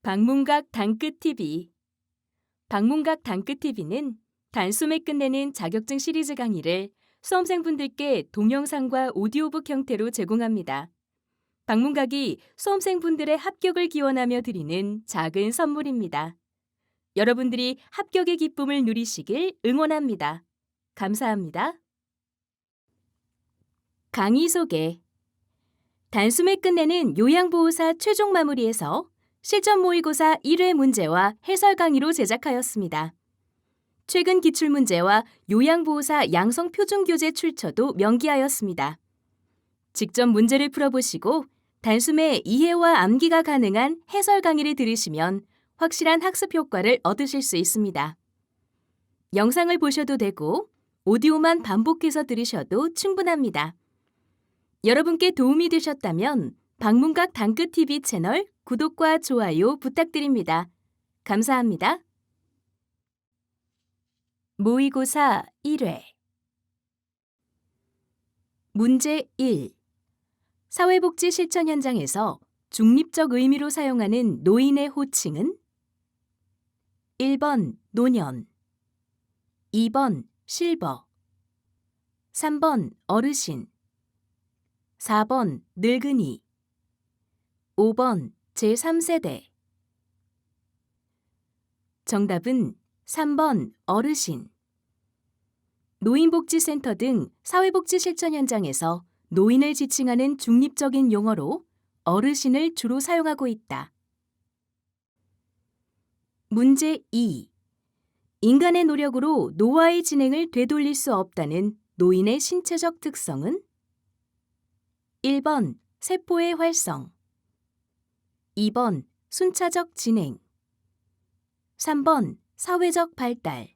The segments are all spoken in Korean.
방문각 단끝TV. 방문각 단끝TV는 단숨에 끝내는 자격증 시리즈 강의를 수험생분들께 동영상과 오디오북 형태로 제공합니다. 방문각이 수험생분들의 합격을 기원하며 드리는 작은 선물입니다. 여러분들이 합격의 기쁨을 누리시길 응원합니다. 감사합니다. 강의 소개. 단숨에 끝내는 요양보호사 최종 마무리에서 실전 모의고사 1회 문제와 해설 강의로 제작하였습니다. 최근 기출문제와 요양보호사 양성표준교재 출처도 명기하였습니다. 직접 문제를 풀어보시고 단숨에 이해와 암기가 가능한 해설 강의를 들으시면 확실한 학습 효과를 얻으실 수 있습니다. 영상을 보셔도 되고 오디오만 반복해서 들으셔도 충분합니다. 여러분께 도움이 되셨다면 방문각 단끝TV 채널 구독과 좋아요 부탁드립니다. 감사합니다. 모의고사 1회 문제 1. 사회복지 실천 현장에서 중립적 의미로 사용하는 노인의 호칭은 1번 노년, 2번 실버, 3번 어르신, 4번 늙은이, 5번 제3세대. 정답은 3번 어르신. 노인복지센터 등 사회복지 실천 현장에서 노인을 지칭하는 중립적인 용어로 어르신을 주로 사용하고 있다. 문제 2. 인간의 노력으로 노화의 진행을 되돌릴 수 없다는 노인의 신체적 특성은 1번 세포의 활성, 2번 순차적 진행, 3번 사회적 발달,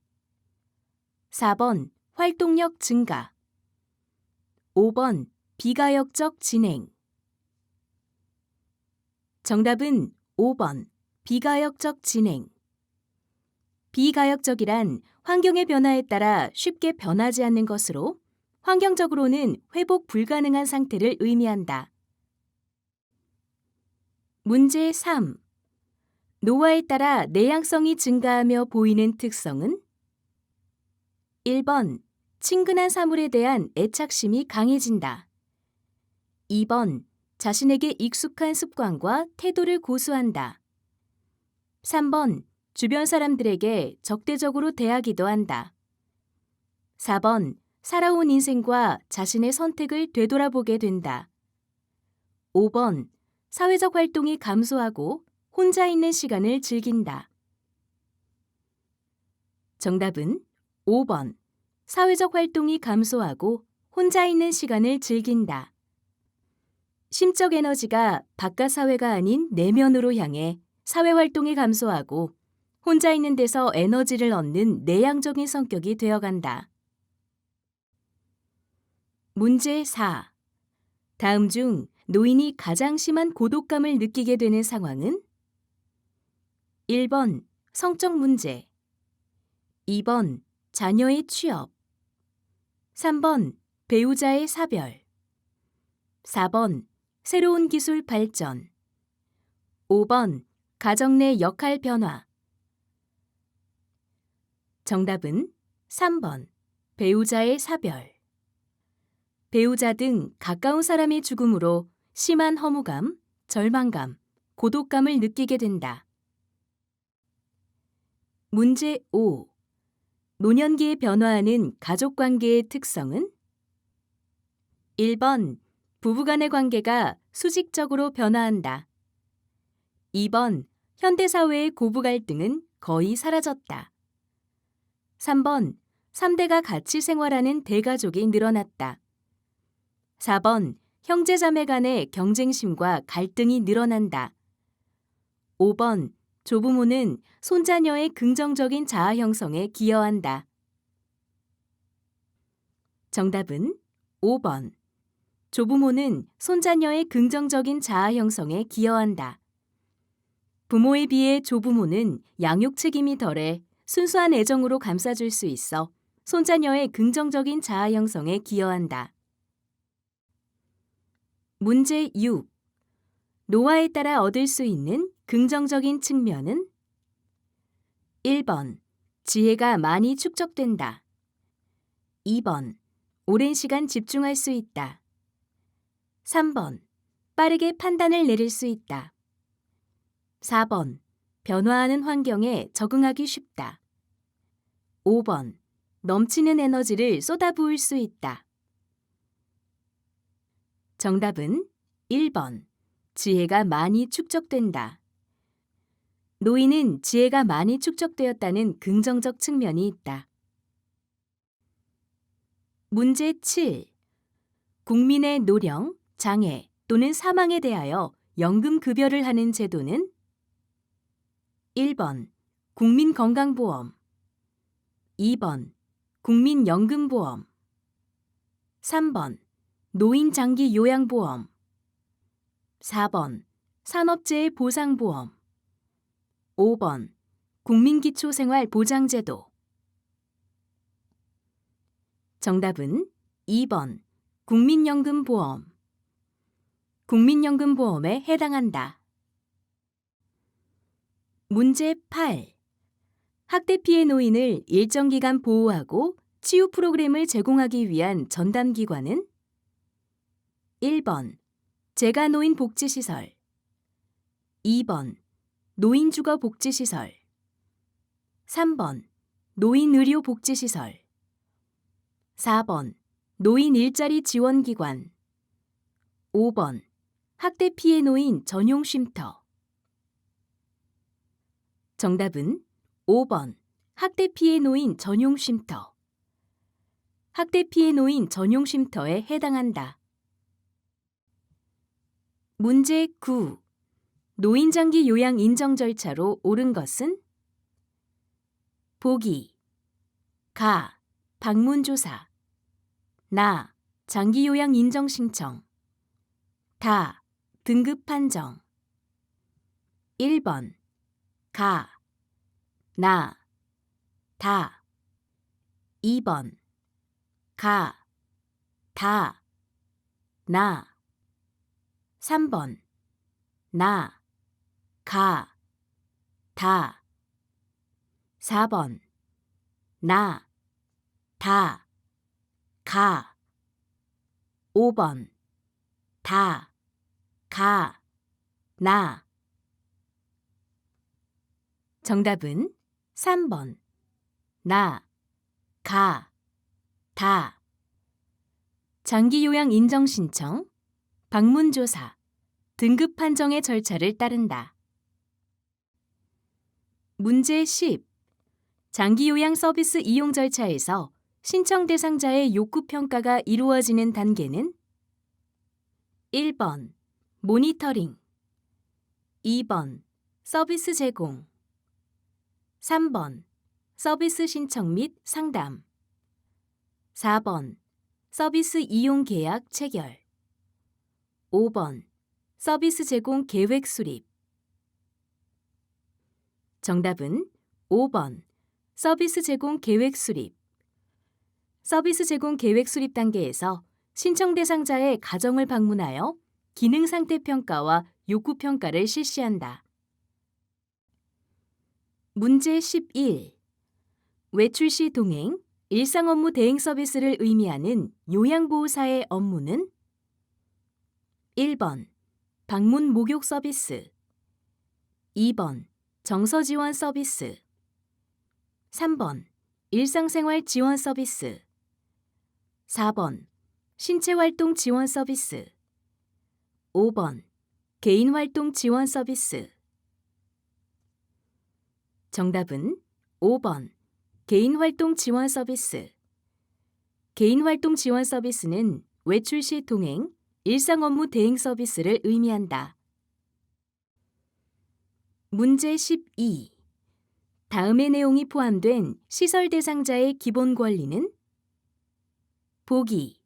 4번 활동력 증가, 5번 비가역적 진행. 정답은 5번 비가역적 진행. 비가역적이란 환경의 변화에 따라 쉽게 변하지 않는 것으로 환경적으로는 회복 불가능한 상태를 의미한다. 문제 3. 노화에 따라 내향성이 증가하며 보이는 특성은 1번 친근한 사물에 대한 애착심이 강해진다. 2번 자신에게 익숙한 습관과 태도를 고수한다. 3번 주변 사람들에게 적대적으로 대하기도 한다. 4번 살아온 인생과 자신의 선택을 되돌아보게 된다. 5번 사회적 활동이 감소하고 혼자 있는 시간을 즐긴다. 정답은 5번 사회적 활동이 감소하고 혼자 있는 시간을 즐긴다. 심적 에너지가 바깥 사회가 아닌 내면으로 향해 사회 활동이 감소하고 혼자 있는 데서 에너지를 얻는 내향적인 성격이 되어간다. 문제 4. 다음 중 노인이 가장 심한 고독감을 느끼게 되는 상황은 1번 성적 문제, 2번 자녀의 취업, 3번 배우자의 사별, 4번 새로운 기술 발전, 5번 가정 내 역할 변화. 정답은 3번 배우자의 사별. 배우자 등 가까운 사람의 죽음으로 심한 허무감, 절망감, 고독감을 느끼게 된다. 문제 5. 노년기에 변화하는 가족관계의 특성은 1번 부부간의 관계가 수직적으로 변화한다. 2번 현대사회의 고부 갈등은 거의 사라졌다. 3번 3대가 같이 생활하는 대가족이 늘어났다. 4번 형제자매 간의 경쟁심과 갈등이 늘어난다. 5번 조부모는 손자녀의 긍정적인 자아 형성에 기여한다. 정답은 5번 조부모는 손자녀의 긍정적인 자아 형성에 기여한다. 부모에 비해 조부모는 양육 책임이 덜해 순수한 애정으로 감싸줄 수 있어 손자녀의 긍정적인 자아 형성에 기여한다. 문제 6. 노화에 따라 얻을 수 있는 긍정적인 측면은 1번. 지혜가 많이 축적된다. 2번. 오랜 시간 집중할 수 있다. 3번. 빠르게 판단을 내릴 수 있다. 4번. 변화하는 환경에 적응하기 쉽다. 5번. 넘치는 에너지를 쏟아부을 수 있다. 정답은 1번. 지혜가 많이 축적된다. 노인은 지혜가 많이 축적되었다는 긍정적 측면이 있다. 문제 7. 국민의 노령, 장애 또는 사망에 대하여 연금급여를 하는 제도는 1번. 국민건강보험 2번. 국민연금보험 3번. 노인장기요양보험 4번. 산업재해 보상보험 5번. 국민기초생활보장제도 정답은 2번. 국민연금보험. 국민연금보험에 해당한다. 문제 8. 학대 피해 노인을 일정 기간 보호하고 치유 프로그램을 제공하기 위한 전담기관은 1번. 재가노인복지시설 2번. 노인주거복지시설 3번. 노인의료복지시설 4번. 노인일자리지원기관 5번. 학대 피해 노인 전용 쉼터 정답은 5번. 학대 피해 노인 전용 쉼터. 학대 피해 노인 전용 쉼터에 해당한다. 문제 9. 노인장기 요양 인정 절차로 옳은 것은? 보기. 가. 방문조사. 나. 장기요양 인정 신청. 다. 등급 판정. 1번. 가. 나. 다. 2번. 가. 다. 나. 3번. 나. 가. 다. 4번. 나. 다. 가. 5번. 다. 가. 나. 정답은 3번. 나. 가. 다. 장기요양 인정 신청, 방문조사, 등급 판정의 절차를 따른다. 문제 10. 장기요양 서비스 이용 절차에서 신청 대상자의 욕구 평가가 이루어지는 단계는 1번. 모니터링 2번. 서비스 제공 3번. 서비스 신청 및 상담 4번. 서비스 이용 계약 체결 5번. 서비스 제공 계획 수립 정답은 5번. 서비스 제공 계획 수립. 서비스 제공 계획 수립 단계에서 신청 대상자의 가정을 방문하여 기능 상태 평가와 욕구 평가를 실시한다. 문제 11. 외출 시 동행, 일상 업무 대행 서비스를 의미하는 요양보호사의 업무는 1번. 방문 목욕 서비스 2번. 정서 지원 서비스 3번. 일상생활 지원 서비스 4번. 신체활동 지원 서비스 5번. 개인활동 지원 서비스 정답은 5번. 개인활동 지원 서비스. 개인활동 지원 서비스는 외출 시 동행, 일상 업무 대행 서비스를 의미한다. 문제 12. 다음의 내용이 포함된 시설 대상자의 기본 권리는? 보기.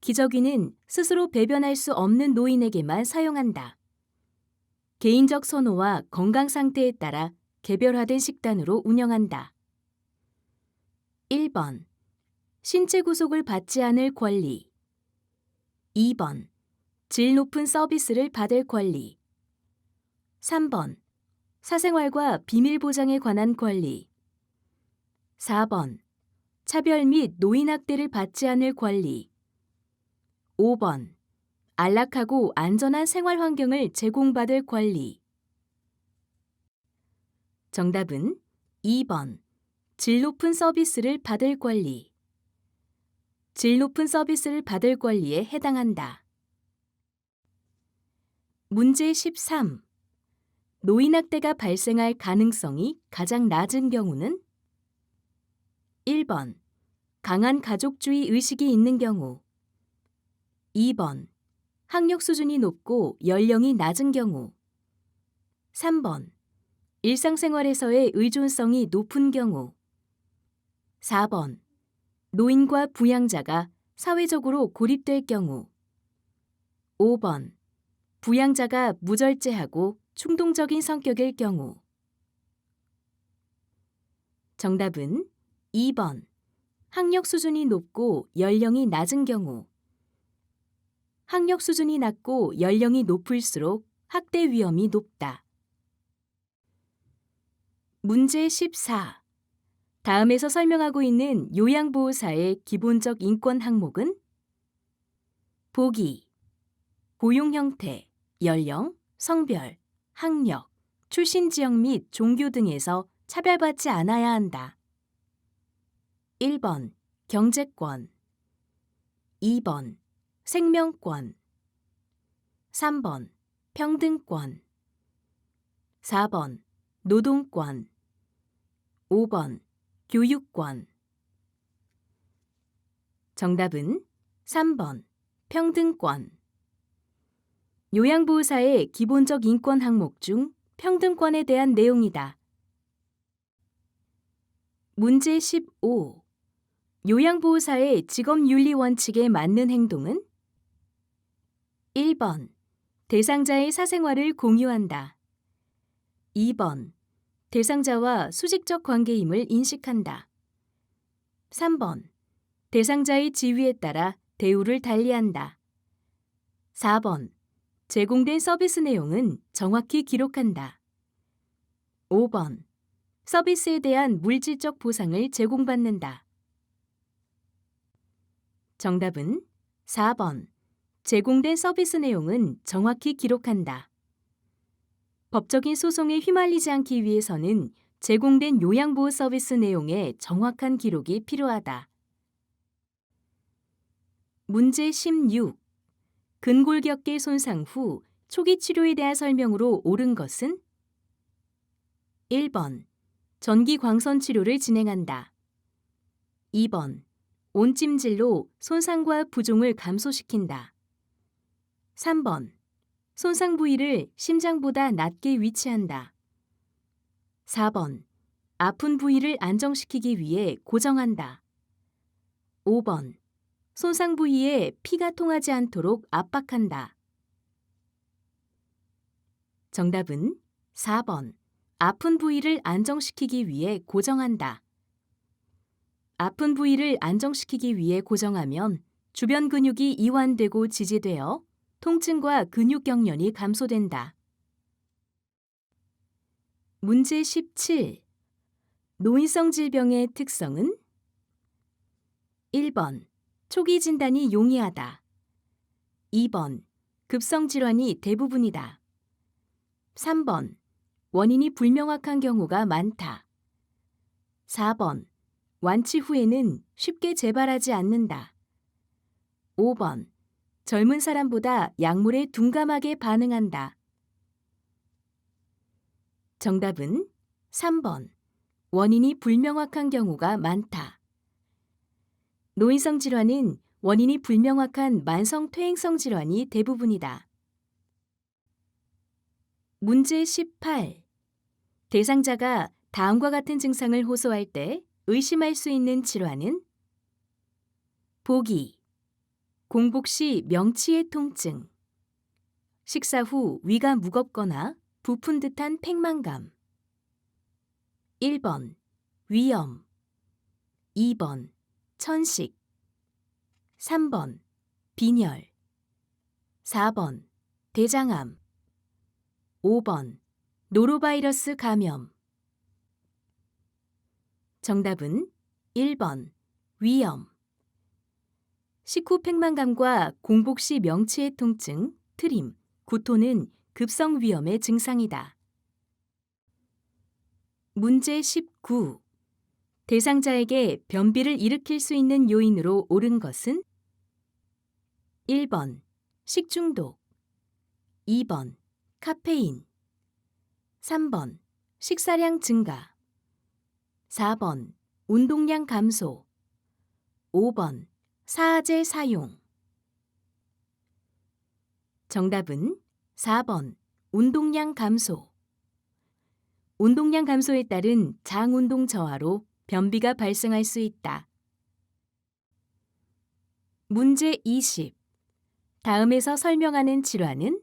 기저귀는 스스로 배변할 수 없는 노인에게만 사용한다. 개인적 선호와 건강 상태에 따라 개별화된 식단으로 운영한다. 1번. 신체 구속을 받지 않을 권리 2번. 질 높은 서비스를 받을 권리 3번. 사생활과 비밀 보장에 관한 권리. 4번. 차별 및 노인학대를 받지 않을 권리. 5번. 안락하고 안전한 생활 환경을 제공받을 권리. 정답은 2번. 질 높은 서비스를 받을 권리. 질 높은 서비스를 받을 권리에 해당한다. 문제 13. 노인학대가 발생할 가능성이 가장 낮은 경우는 1번. 강한 가족주의 의식이 있는 경우. 2번. 학력 수준이 높고 연령이 낮은 경우. 3번. 일상생활에서의 의존성이 높은 경우. 4번. 노인과 부양자가 사회적으로 고립될 경우. 5번. 부양자가 무절제하고 충동적인 성격일 경우. 정답은 2번. 학력 수준이 높고 연령이 낮은 경우. 학력 수준이 낮고 연령이 높을수록 학대 위험이 높다. 문제 14. 다음에서 설명하고 있는 요양보호사의 기본적 인권 항목은 보기, 고용 형태, 연령, 성별, 학력, 출신 지역 및 종교 등에서 차별받지 않아야 한다. 1번 경제권, 2번 생명권, 3번 평등권, 4번 노동권, 5번 교육권. 정답은 3번 평등권. 요양보호사의 기본적 인권 항목 중 평등권에 대한 내용이다. 문제 15. 요양보호사의 직업윤리 원칙에 맞는 행동은 1번. 대상자의 사생활을 공유한다. 2번. 대상자와 수직적 관계임을 인식한다. 3번. 대상자의 지위에 따라 대우를 달리한다. 4번. 제공된 서비스 내용은 정확히 기록한다. 5번. 서비스에 대한 물질적 보상을 제공받는다. 정답은 4번. 제공된 서비스 내용은 정확히 기록한다. 법적인 소송에 휘말리지 않기 위해서는 제공된 요양보호 서비스 내용의 정확한 기록이 필요하다. 문제 16. 근골격계 손상 후 초기 치료에 대한 설명으로 옳은 것은 1번. 전기광선 치료를 진행한다. 2번. 온찜질로 손상과 부종을 감소시킨다. 3번. 손상 부위를 심장보다 낮게 위치한다. 4번. 아픈 부위를 안정시키기 위해 고정한다. 5번. 손상 부위에 피가 통하지 않도록 압박한다. 정답은 4번. 아픈 부위를 안정시키기 위해 고정한다. 아픈 부위를 안정시키기 위해 고정하면 주변 근육이 이완되고 지지되어 통증과 근육 경련이 감소된다. 문제 17. 노인성 질병의 특성은 1번. 초기 진단이 용이하다. 2번. 급성 질환이 대부분이다. 3번. 원인이 불명확한 경우가 많다. 4번. 완치 후에는 쉽게 재발하지 않는다. 5번. 젊은 사람보다 약물에 둔감하게 반응한다. 정답은 3번. 원인이 불명확한 경우가 많다. 노인성 질환은 원인이 불명확한 만성 퇴행성 질환이 대부분이다. 문제 18. 대상자가 다음과 같은 증상을 호소할 때 의심할 수 있는 질환은 보기. 공복 시 명치의 통증. 식사 후 위가 무겁거나 부푼 듯한 팽만감. 1번. 위염. 2번. 천식. 3번. 빈혈. 4번. 대장암. 5번. 노로바이러스 감염. 정답은 1번 위염. 식후 팽만감과 공복 시 명치의 통증, 트림, 구토는 급성 위염의 증상이다. 문제 19. 대상자에게 변비를 일으킬 수 있는 요인으로 옳은 것은? 1번 식중독, 2번 카페인, 3번 식사량 증가, 4번 운동량 감소, 5번 사아제 사용. 정답은 4번 운동량 감소. 운동량 감소에 따른 장운동 저하로 변비가 발생할 수 있다. 문제 20. 다음에서 설명하는 질환은?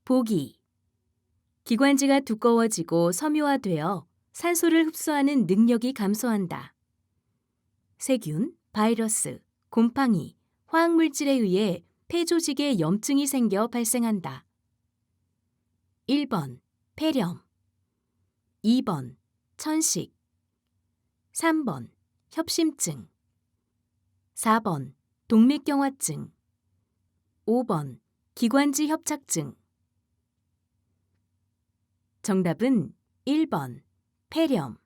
보기. 기관지가 두꺼워지고 섬유화되어 산소를 흡수하는 능력이 감소한다. 세균, 바이러스, 곰팡이, 화학물질에 의해 폐조직에 염증이 생겨 발생한다. 1번 폐렴, 2번 천식, 3번 협심증, 4번 동맥경화증, 5번 기관지 협착증. 정답은 1번 폐렴.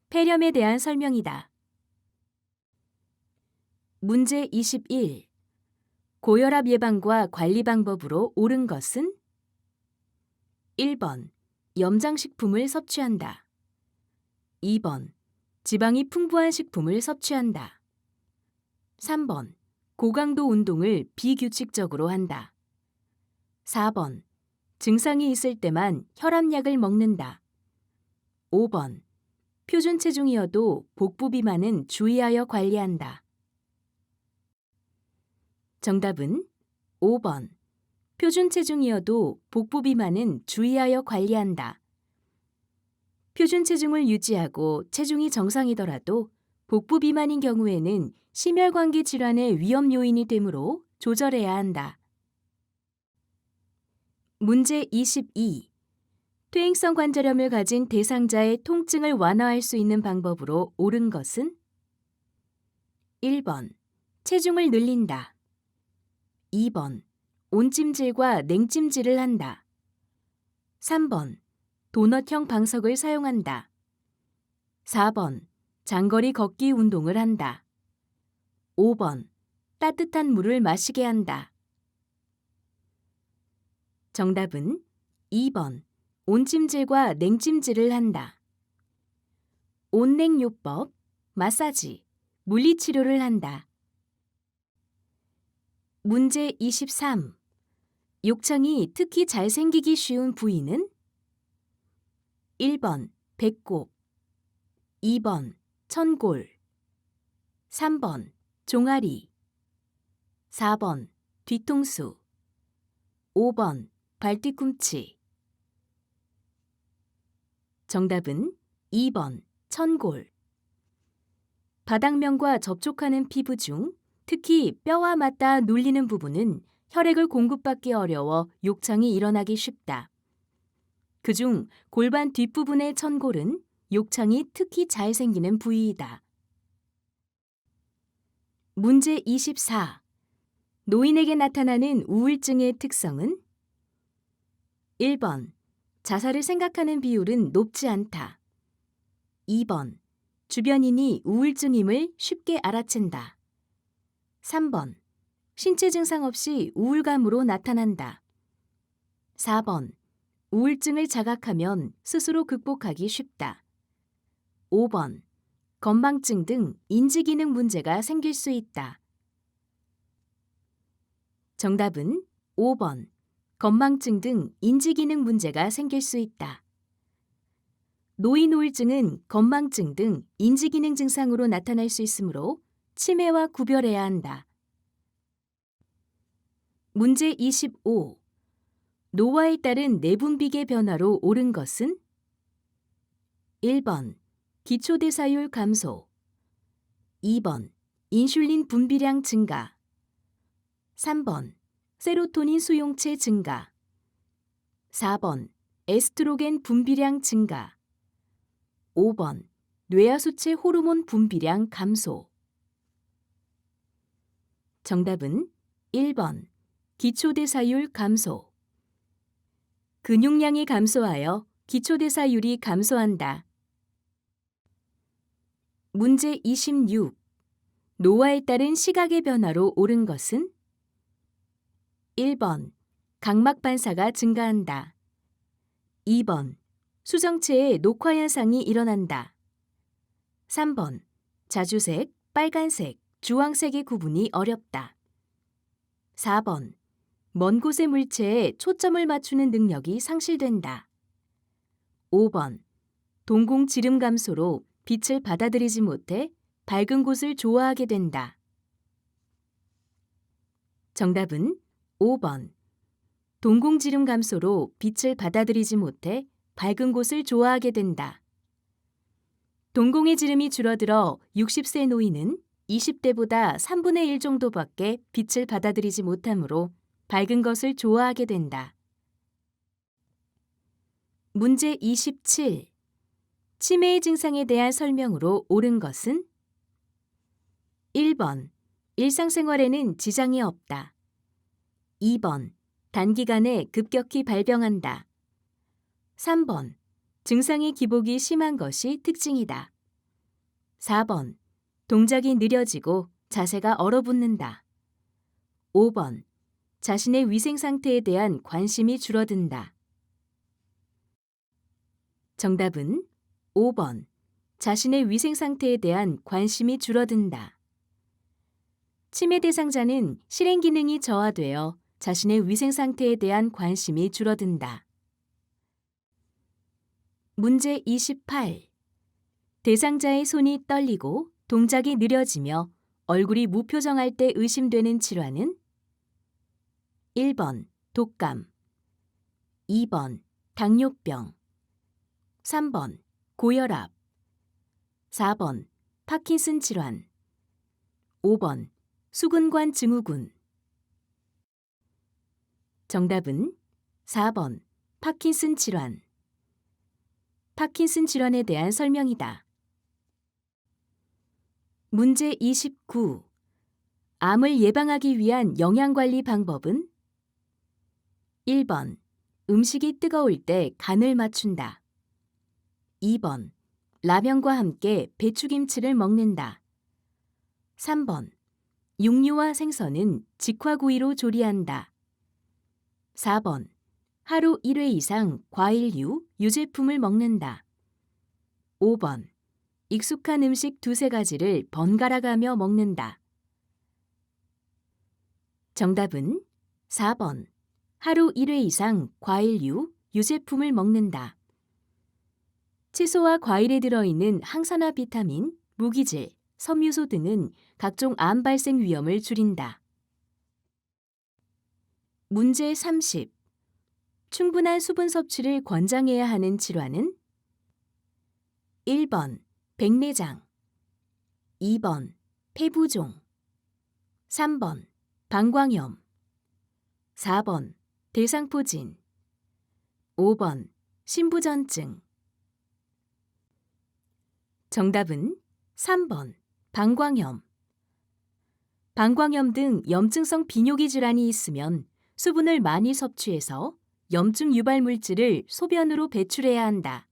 폐렴에 대한 설명이다. 문제 21. 고혈압 예방과 관리 방법으로 옳은 것은? 1번 염장식품을 섭취한다. 2번 지방이 풍부한 식품을 섭취한다. 3번 고강도 운동을 비규칙적으로 한다. 4번 증상이 있을 때만 혈압약을 먹는다. 5번 표준 체중이어도 복부 비만은 주의하여 관리한다. 정답은 5번 표준 체중이어도 복부 비만은 주의하여 관리한다. 표준 체중을 유지하고 체중이 정상이더라도 복부 비만인 경우에는 심혈관계 질환의 위험 요인이 되므로 조절해야 한다. 문제 22. 퇴행성 관절염을 가진 대상자의 통증을 완화할 수 있는 방법으로 옳은 것은? 1번 체중을 늘린다. 2번 온찜질과 냉찜질을 한다. 3번 도넛형 방석을 사용한다. 4번 장거리 걷기 운동을 한다. 5번 따뜻한 물을 마시게 한다. 정답은 2번 온찜질과 냉찜질을 한다. 온냉요법, 마사지, 물리치료를 한다. 문제 23. 욕창이 특히 잘 생기기 쉬운 부위는? 1번 배꼽, 2번 천골, 3번 종아리, 4번 뒤통수, 5번 발뒤꿈치. 정답은 2번 천골. 바닥면과 접촉하는 피부 중 특히 뼈와 맞닿아 눌리는 부분은 혈액을 공급받기 어려워 욕창이 일어나기 쉽다. 그중 골반 뒷부분의 천골은 욕창이 특히 잘 생기는 부위이다. 문제 24. 노인에게 나타나는 우울증의 특성은? 1번 자살을 생각하는 비율은 높지 않다. 2번 주변인이 우울증임을 쉽게 알아챈다. 3번 신체 증상 없이 우울감으로 나타난다. 4번 우울증을 자각하면 스스로 극복하기 쉽다. 5번 건망증 등 인지기능 문제가 생길 수 있다. 정답은 5번 건망증 등 인지기능 문제가 생길 수 있다. 노인 우울증은 건망증 등 인지기능 증상으로 나타날 수 있으므로 치매와 구별해야 한다. 문제 25. 노화에 따른 내분비계 변화로 옳은 것은? 1번 기초대사율 감소, 2번 인슐린 분비량 증가, 3번 세로토닌 수용체 증가, 4번 에스트로겐 분비량 증가. 5번 뇌하수체 호르몬 분비량 감소. 정답은 1번 기초대사율 감소. 근육량이 감소하여 기초대사율이 감소한다. 문제 26. 노화에 따른 시각의 변화로 옳은 것은? 1번 각막 반사가 증가한다. 2번 수정체에 녹화 현상이 일어난다. 3번 자주색, 빨간색, 주황색의 구분이 어렵다. 4번 먼 곳의 물체에 초점을 맞추는 능력이 상실된다. 5번 동공 지름 감소로 빛을 받아들이지 못해 밝은 곳을 좋아하게 된다. 정답은 5번 동공 지름 감소로 빛을 받아들이지 못해 밝은 곳을 좋아하게 된다. 동공의 지름이 줄어들어 60세 노인은 20대보다 3분의 1 정도밖에 빛을 받아들이지 못하므로 밝은 것을 좋아하게 된다. 문제 27. 치매의 증상에 대한 설명으로 옳은 것은? 1번 일상생활에는 지장이 없다. 2번 단기간에 급격히 발병한다. 3번 증상의 기복이 심한 것이 특징이다. 4번 동작이 느려지고 자세가 얼어붙는다. 5번 자신의 위생 상태에 대한 관심이 줄어든다. 정답은 5번 자신의 위생 상태에 대한 관심이 줄어든다. 치매 대상자는 실행 기능이 저하되어 자신의 위생 상태에 대한 관심이 줄어든다. 문제 28. 대상자의 손이 떨리고 동작이 느려지며 얼굴이 무표정할 때 의심되는 질환은? 1번 독감, 2번 당뇨병, 3번 고혈압, 4번 파킨슨 질환, 5번 수근관 증후군. 정답은 4번 파킨슨 질환. 파킨슨 질환에 대한 설명이다. 문제 29. 암을 예방하기 위한 영양관리 방법은? 1번 음식이 뜨거울 때 간을 맞춘다. 2번 라면과 함께 배추김치를 먹는다. 3번 육류와 생선은 직화구이로 조리한다. 4번 하루 1회 이상 과일류, 유제품을 먹는다. 5번 익숙한 음식 두세 가지를 번갈아 가며 먹는다. 정답은 4번 하루 1회 이상 과일류, 유제품을 먹는다. 채소와 과일에 들어있는 항산화 비타민, 무기질, 섬유소 등은 각종 암 발생 위험을 줄인다. 문제 30. 충분한 수분 섭취를 권장해야 하는 질환은? 1번 백내장, 2번 폐부종, 3번 방광염, 4번 대상포진, 5번 신부전증. 정답은 3번 방광염. 방광염 등 염증성 비뇨기 질환이 있으면 수분을 많이 섭취해서 염증 유발 물질을 소변으로 배출해야 한다.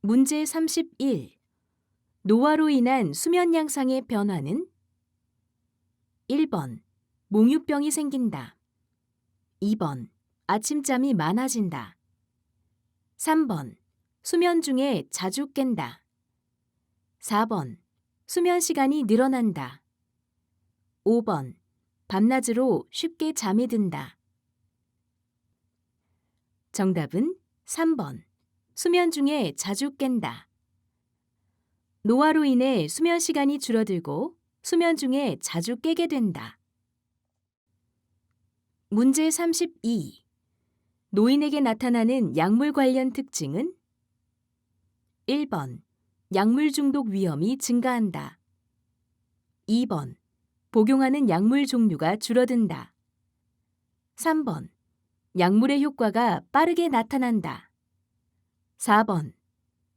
문제 31. 노화로 인한 수면 양상의 변화는? 1번 몽유병이 생긴다. 2번 아침잠이 많아진다. 3번 수면 중에 자주 깬다. 4번 수면 시간이 늘어난다. 5번 밤낮으로 쉽게 잠이 든다. 정답은 3번 수면 중에 자주 깬다. 노화로 인해 수면 시간이 줄어들고 수면 중에 자주 깨게 된다. 문제 32. 노인에게 나타나는 약물 관련 특징은? 1번 약물 중독 위험이 증가한다. 2번 복용하는 약물 종류가 줄어든다. 3번 약물의 효과가 빠르게 나타난다. 4번.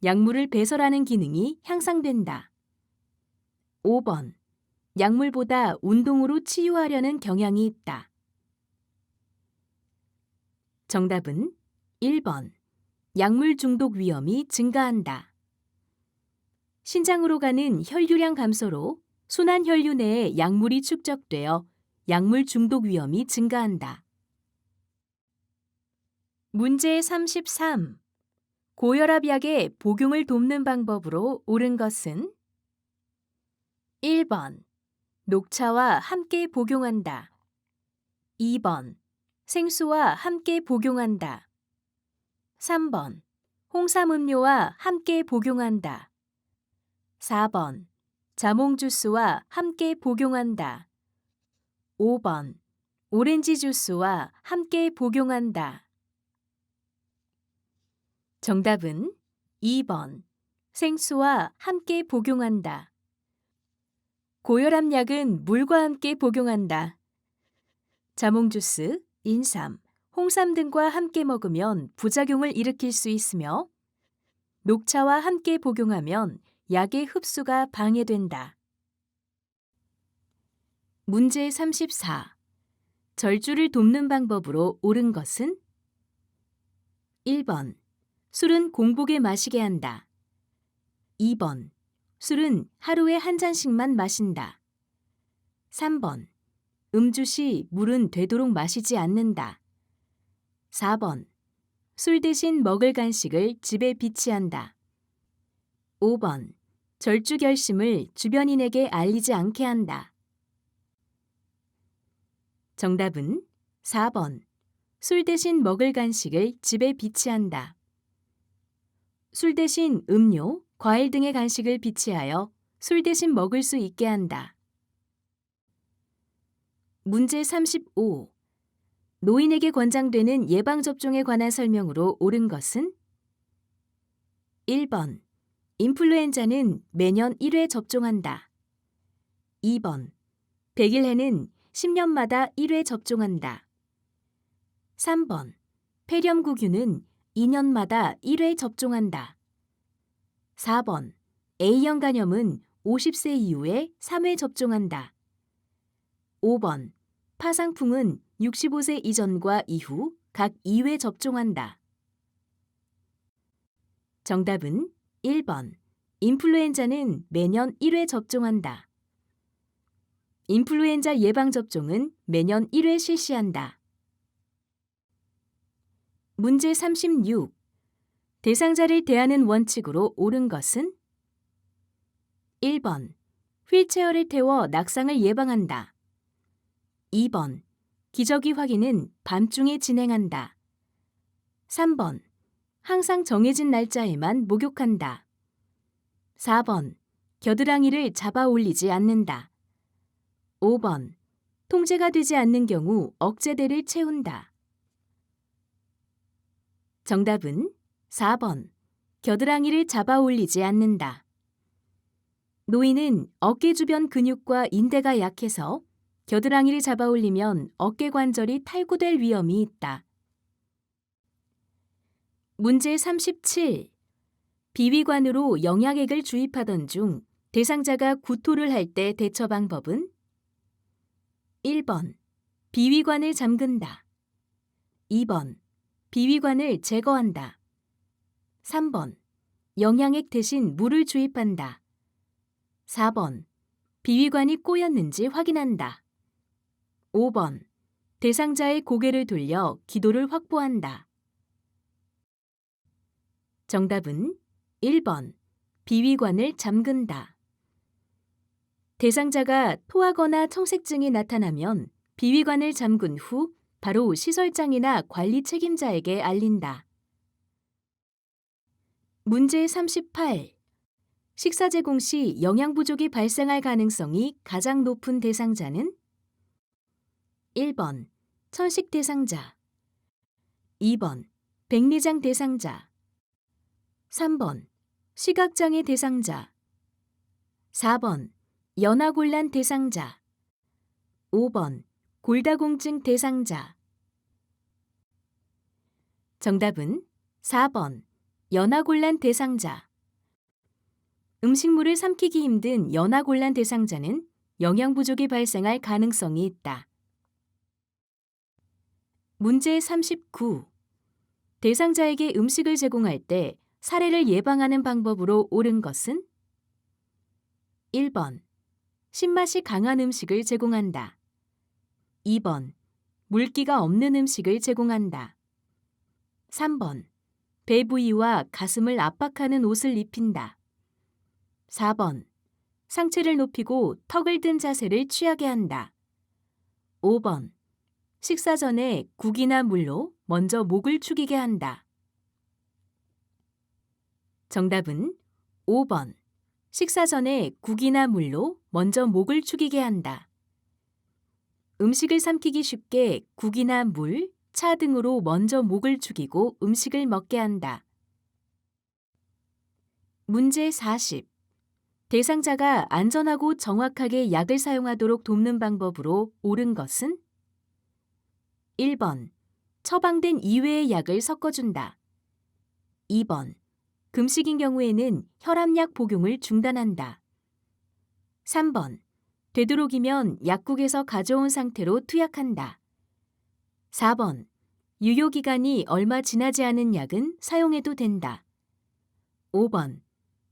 약물을 배설하는 기능이 향상된다. 5번. 약물보다 운동으로 치유하려는 경향이 있다. 정답은 1번. 약물 중독 위험이 증가한다. 신장으로 가는 혈류량 감소로 순환 혈류 내에 약물이 축적되어 약물 중독 위험이 증가한다. 문제 33. 고혈압 약의 복용을 돕는 방법으로 옳은 것은 1번. 녹차와 함께 복용한다. 2번. 생수와 함께 복용한다. 3번. 홍삼 음료와 함께 복용한다. 4번. 자몽 주스와 함께 복용한다. 5번. 오렌지 주스와 함께 복용한다. 정답은 2번. 생수와 함께 복용한다. 고혈압 약은 물과 함께 복용한다. 자몽 주스, 인삼, 홍삼 등과 함께 먹으면 부작용을 일으킬 수 있으며 녹차와 함께 복용하면 약의 흡수가 방해된다. 문제 34. 절주를 돕는 방법으로 옳은 것은 1번. 술은 공복에 마시게 한다. 2번. 술은 하루에 한 잔씩만 마신다. 3번. 음주 시 물은 되도록 마시지 않는다. 4번. 술 대신 먹을 간식을 집에 비치한다. 5번. 절주 결심을 주변인에게 알리지 않게 한다. 정답은 4번. 술 대신 먹을 간식을 집에 비치한다. 술 대신 음료, 과일 등의 간식을 비치하여 술 대신 먹을 수 있게 한다. 문제 35. 노인에게 권장되는 예방접종에 관한 설명으로 옳은 것은 1번. 인플루엔자는 매년 1회 접종한다. 2번. 백일해는 10년마다 1회 접종한다. 3번. 폐렴구균은 2년마다 1회 접종한다. 4번. A형 간염은 50세 이후에 3회 접종한다. 5번. 파상풍은 65세 이전과 이후 각 2회 접종한다. 정답은 1번. 인플루엔자는 매년 1회 접종한다. 인플루엔자 예방접종은 매년 1회 실시한다. 문제 36. 대상자를 대하는 원칙으로 옳은 것은 1번. 휠체어를 태워 낙상을 예방한다. 2번. 기저귀 확인은 밤중에 진행한다. 3번. 항상 정해진 날짜에만 목욕한다. 4번. 겨드랑이를 잡아 올리지 않는다. 5번. 통제가 되지 않는 경우 억제대를 채운다. 정답은 4번. 겨드랑이를 잡아 올리지 않는다. 노인은 어깨 주변 근육과 인대가 약해서 겨드랑이를 잡아 올리면 어깨 관절이 탈구될 위험이 있다. 문제 37. 비위관으로 영양액을 주입하던 중 대상자가 구토를 할 때 대처 방법은 1번. 비위관을 잠근다. 2번. 비위관을 제거한다. 3번. 영양액 대신 물을 주입한다. 4번. 비위관이 꼬였는지 확인한다. 5번. 대상자의 고개를 돌려 기도를 확보한다. 정답은 1번. 비위관을 잠근다. 대상자가 토하거나 청색증이 나타나면 비위관을 잠근 후 바로 시설장이나 관리 책임자에게 알린다. 문제 38. 식사 제공 시 영양 부족이 발생할 가능성이 가장 높은 대상자는 1번. 천식 대상자 2번. 백내장 대상자 3번. 시각장애 대상자 4번. 연하곤란 대상자 5번. 골다공증 대상자 정답은 4번 연하곤란 대상자. 음식물을 삼키기 힘든 연하곤란 대상자는 영양 부족이 발생할 가능성이 있다. 문제 39. 대상자에게 음식을 제공할 때 사례를 예방하는 방법으로 옳은 것은? 1번. 신맛이 강한 음식을 제공한다. 2번. 물기가 없는 음식을 제공한다. 3번. 배 부위와 가슴을 압박하는 옷을 입힌다. 4번. 상체를 높이고 턱을 든 자세를 취하게 한다. 5번. 식사 전에 국이나 물로 먼저 목을 축이게 한다. 정답은 5번. 식사 전에 국이나 물로 먼저 목을 축이게 한다. 음식을 삼키기 쉽게 국이나 물, 차 등으로 먼저 목을 축이고 음식을 먹게 한다. 문제 40. 대상자가 안전하고 정확하게 약을 사용하도록 돕는 방법으로 옳은 것은? 1번. 처방된 이외의 약을 섞어준다. 2번. 금식인 경우에는 혈압약 복용을 중단한다. 3번. 되도록이면 약국에서 가져온 상태로 투약한다. 4번. 유효기간이 얼마 지나지 않은 약은 사용해도 된다. 5번.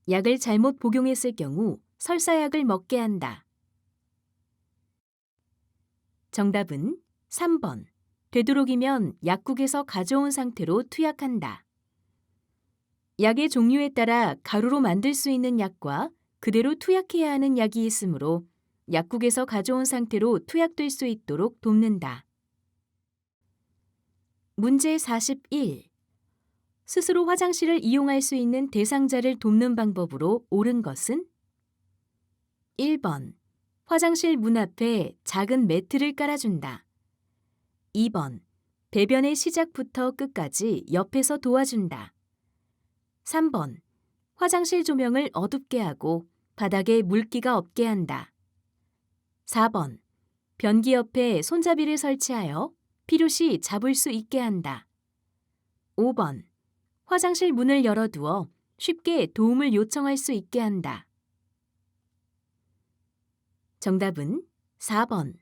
약을 잘못 복용했을 경우 설사약을 먹게 한다. 정답은 3번. 되도록이면 약국에서 가져온 상태로 투약한다. 약의 종류에 따라 가루로 만들 수 있는 약과 그대로 투약해야 하는 약이 있으므로 약국에서 가져온 상태로 투약될 수 있도록 돕는다. 문제 41. 스스로 화장실을 이용할 수 있는 대상자를 돕는 방법으로 옳은 것은? 1번. 화장실 문 앞에 작은 매트를 깔아준다. 2번. 배변의 시작부터 끝까지 옆에서 도와준다. 3번. 화장실 조명을 어둡게 하고 바닥에 물기가 없게 한다. 4번. 변기 옆에 손잡이를 설치하여 필요시 잡을 수 있게 한다. 5번. 화장실 문을 열어두어 쉽게 도움을 요청할 수 있게 한다. 정답은 4번.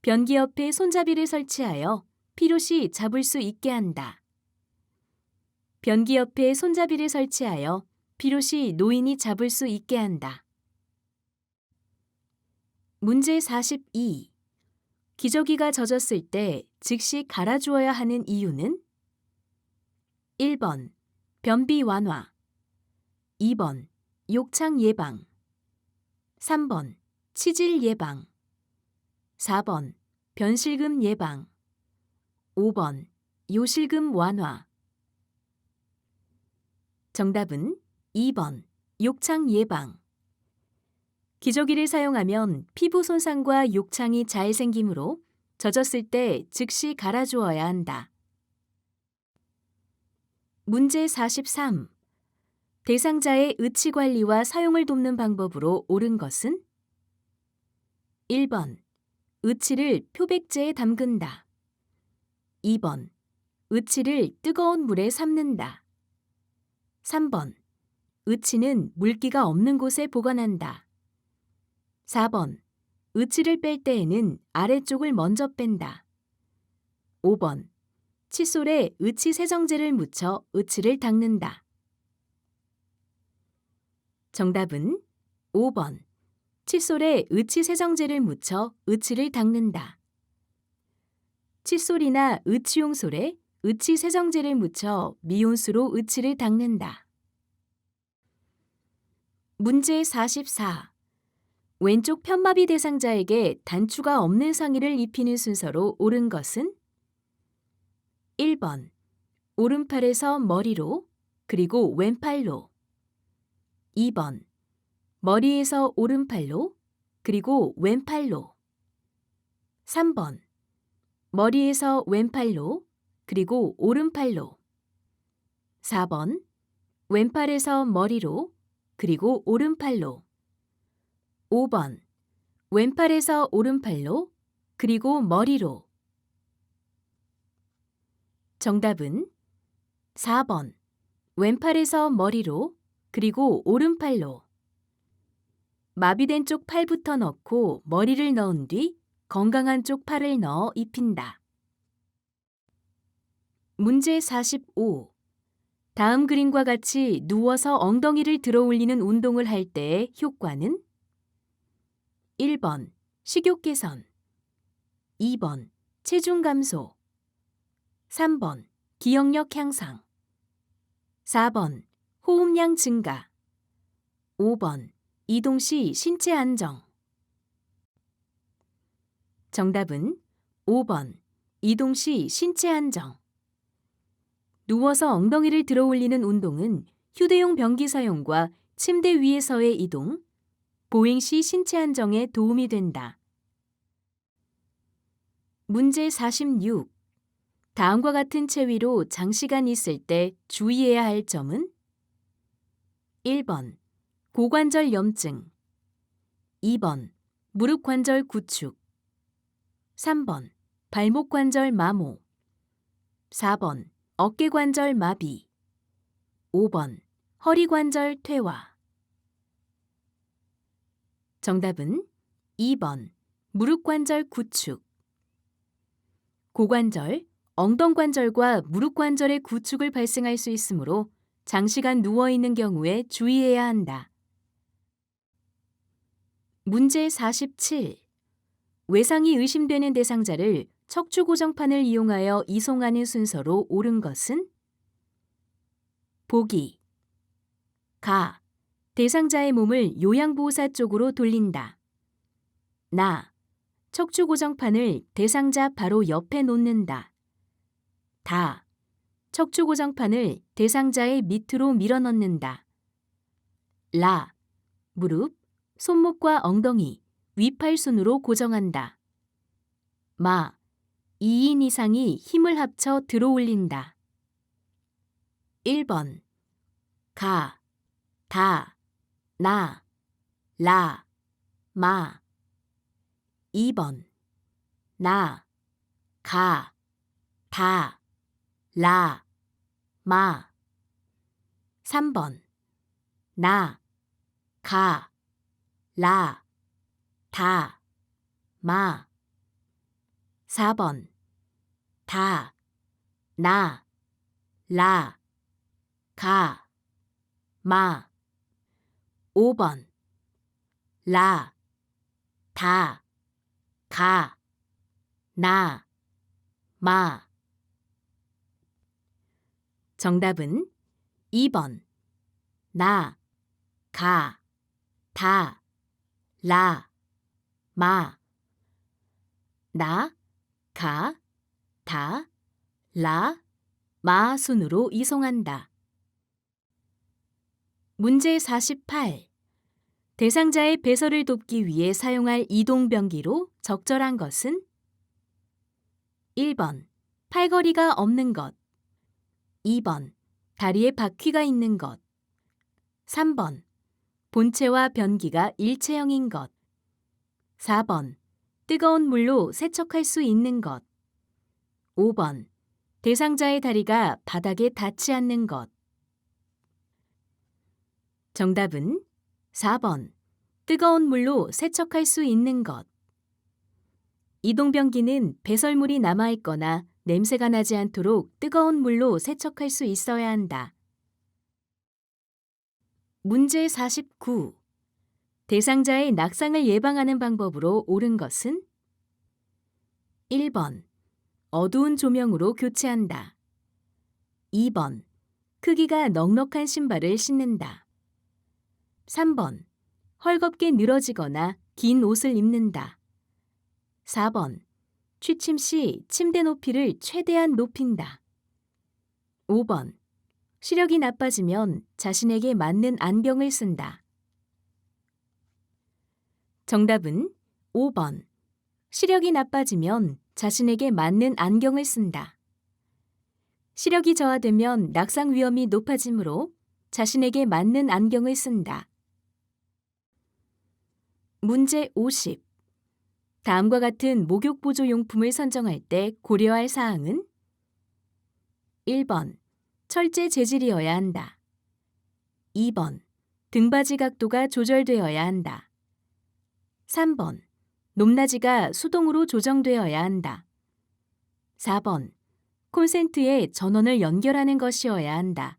변기 옆에 손잡이를 설치하여 필요시 잡을 수 있게 한다. 변기 옆에 손잡이를 설치하여 필요시 노인이 잡을 수 있게 한다. 문제 42. 기저귀가 젖었을 때 즉시 갈아주어야 하는 이유는? 1번. 변비 완화. 2번. 욕창 예방. 3번. 치질 예방. 4번. 변실금 예방. 5번. 요실금 완화. 정답은 2번. 욕창 예방. 기저귀를 사용하면 피부 손상과 욕창이 잘 생기므로 젖었을 때 즉시 갈아주어야 한다. 문제 43. 대상자의 의치 관리와 사용을 돕는 방법으로 옳은 것은? 1번. 의치를 표백제에 담근다. 2번. 의치를 뜨거운 물에 삶는다. 3번. 의치는 물기가 없는 곳에 보관한다. 4번. 의치를 뺄 때에는 아래쪽을 먼저 뺀다. 5번. 칫솔에 의치 세정제를 묻혀 의치를 닦는다. 정답은 5번. 칫솔에 의치 세정제를 묻혀 의치를 닦는다. 칫솔이나 의치용솔에 의치 세정제를 묻혀 미온수로 의치를 닦는다. 문제 44. 왼쪽 편마비 대상자에게 단추가 없는 상의를 입히는 순서로 옳은 것은? 1번. 오른팔에서 머리로, 그리고 왼팔로. 2번. 머리에서 오른팔로, 그리고 왼팔로. 3번. 머리에서 왼팔로, 그리고 오른팔로. 4번. 왼팔에서 머리로, 그리고 오른팔로. 5번. 왼팔에서 오른팔로, 그리고 머리로. 정답은 4번. 왼팔에서 머리로, 그리고 오른팔로. 마비된 쪽 팔부터 넣고 머리를 넣은 뒤 건강한 쪽 팔을 넣어 입힌다. 문제 45. 다음 그림과 같이 누워서 엉덩이를 들어 올리는 운동을 할 때의 효과는? 1번. 식욕 개선. 2번. 체중 감소. 3번. 기억력 향상. 4번. 호흡량 증가. 5번. 이동 시 신체 안정. 정답은 5번. 이동 시 신체 안정. 누워서 엉덩이를 들어 올리는 운동은 휴대용 변기 사용과 침대 위에서의 이동, 보행 시 신체 안정에 도움이 된다. 문제 46. 다음과 같은 체위로 장시간 있을 때 주의해야 할 점은? 1번. 고관절 염증. 2번. 무릎 관절 구축. 3번. 발목 관절 마모. 4번. 어깨 관절 마비. 5번. 허리 관절 퇴화. 정답은 2번. 무릎 관절 구축. 고관절, 엉덩관절과 무릎 관절의 구축을 발생할 수 있으므로 장시간 누워 있는 경우에 주의해야 한다. 문제 47. 외상이 의심되는 대상자를 척추 고정판을 이용하여 이송하는 순서로 옳은 것은? 보기. 가. 대상자의 몸을 요양보호사 쪽으로 돌린다. 나. 척추 고정판을 대상자 바로 옆에 놓는다. 다. 척추 고정판을 대상자의 밑으로 밀어넣는다. 라. 무릎, 손목과 엉덩이, 위팔순으로 고정한다. 마. 2인 이상이 힘을 합쳐 들어 올린다. 1번. 가, 다, 나, 라, 마. 2번. 나, 가, 다, 라, 마. 3번. 나, 가, 라, 다, 마. 4번. 다, 나, 라, 가, 마. 5번. 라, 다, 가, 나, 마. 정답은 2번. 나, 가, 다, 라, 마. 나, 가, 다, 라, 마 순으로 이송한다. 문제 48. 대상자의 배설을 돕기 위해 사용할 이동변기로 적절한 것은? 1번. 팔걸이가 없는 것. 2번. 다리에 바퀴가 있는 것. 3번. 본체와 변기가 일체형인 것. 4번. 뜨거운 물로 세척할 수 있는 것. 5번. 대상자의 다리가 바닥에 닿지 않는 것. 정답은 4번. 뜨거운 물로 세척할 수 있는 것. 이동변기는 배설물이 남아있거나 냄새가 나지 않도록 뜨거운 물로 세척할 수 있어야 한다. 문제 49. 대상자의 낙상을 예방하는 방법으로 옳은 것은? 1번. 어두운 조명으로 교체한다. 2번. 크기가 넉넉한 신발을 신는다. 3번. 헐겁게 늘어지거나 긴 옷을 입는다. 4번. 취침 시 침대 높이를 최대한 높인다. 5번. 시력이 나빠지면 자신에게 맞는 안경을 쓴다. 정답은 5번. 시력이 나빠지면 자신에게 맞는 안경을 쓴다. 시력이 저하되면 낙상 위험이 높아지므로 자신에게 맞는 안경을 쓴다. 문제 50. 다음과 같은 목욕 보조 용품을 선정할 때 고려할 사항은? 1번. 철제 재질이어야 한다. 2번. 등받이 각도가 조절되어야 한다. 3번. 높낮이가 수동으로 조정되어야 한다. 4번. 콘센트에 전원을 연결하는 것이어야 한다.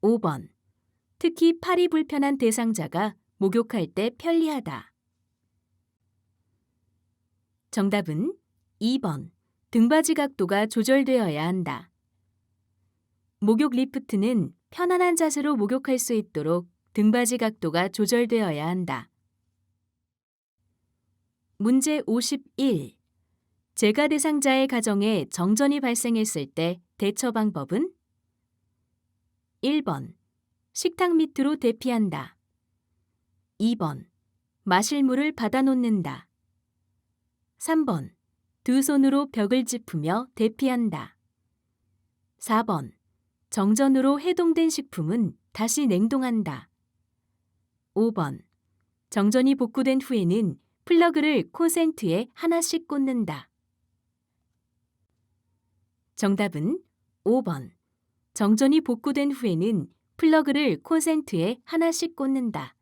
5번. 특히 팔이 불편한 대상자가 목욕할 때 편리하다. 정답은 2번. 등받이 각도가 조절되어야 한다. 목욕 리프트는 편안한 자세로 목욕할 수 있도록 등받이 각도가 조절되어야 한다. 문제 51. 재가 대상자의 가정에 정전이 발생했을 때 대처 방법은? 1번. 식탁 밑으로 대피한다. 2번. 마실 물을 받아놓는다. 3번. 두 손으로 벽을 짚으며 대피한다. 4번. 정전으로 해동된 식품은 다시 냉동한다. 5번. 정전이 복구된 후에는 플러그를 콘센트에 하나씩 꽂는다. 정답은 5번. 정전이 복구된 후에는 플러그를 콘센트에 하나씩 꽂는다.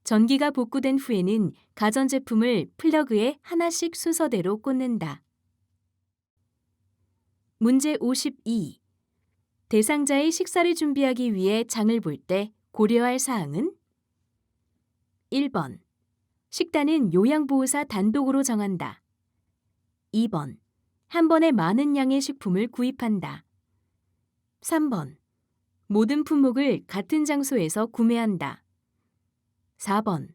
전기가 복구된 후에는 가전제품을 플러그에 하나씩 순서대로 꽂는다. 문제 52. 대상자의 식사를 준비하기 위해 장을 볼 때 고려할 사항은? 1번. 식단은 요양보호사 단독으로 정한다. 2번. 한 번에 많은 양의 식품을 구입한다. 3번. 모든 품목을 같은 장소에서 구매한다. 4번.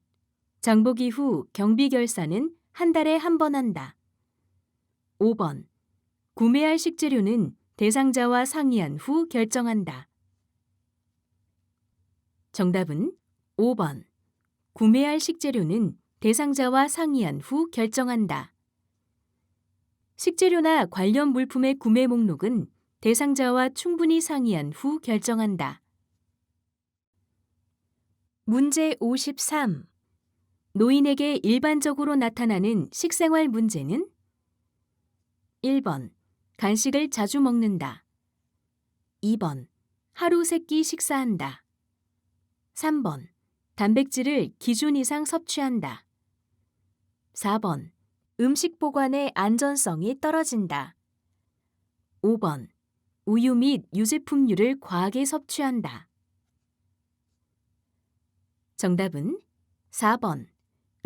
장보기 후 경비 결산은 한 달에 한 번 한다. 5번. 구매할 식재료는 대상자와 상의한 후 결정한다. 정답은 5번. 구매할 식재료는 대상자와 상의한 후 결정한다. 식재료나 관련 물품의 구매 목록은 대상자와 충분히 상의한 후 결정한다. 문제 53. 노인에게 일반적으로 나타나는 식생활 문제는? 1번. 간식을 자주 먹는다. 2번. 하루 3끼 식사한다. 3번. 단백질을 기준 이상 섭취한다. 4번. 음식 보관의 안전성이 떨어진다. 5번. 우유 및 유제품류를 과하게 섭취한다. 정답은 4번.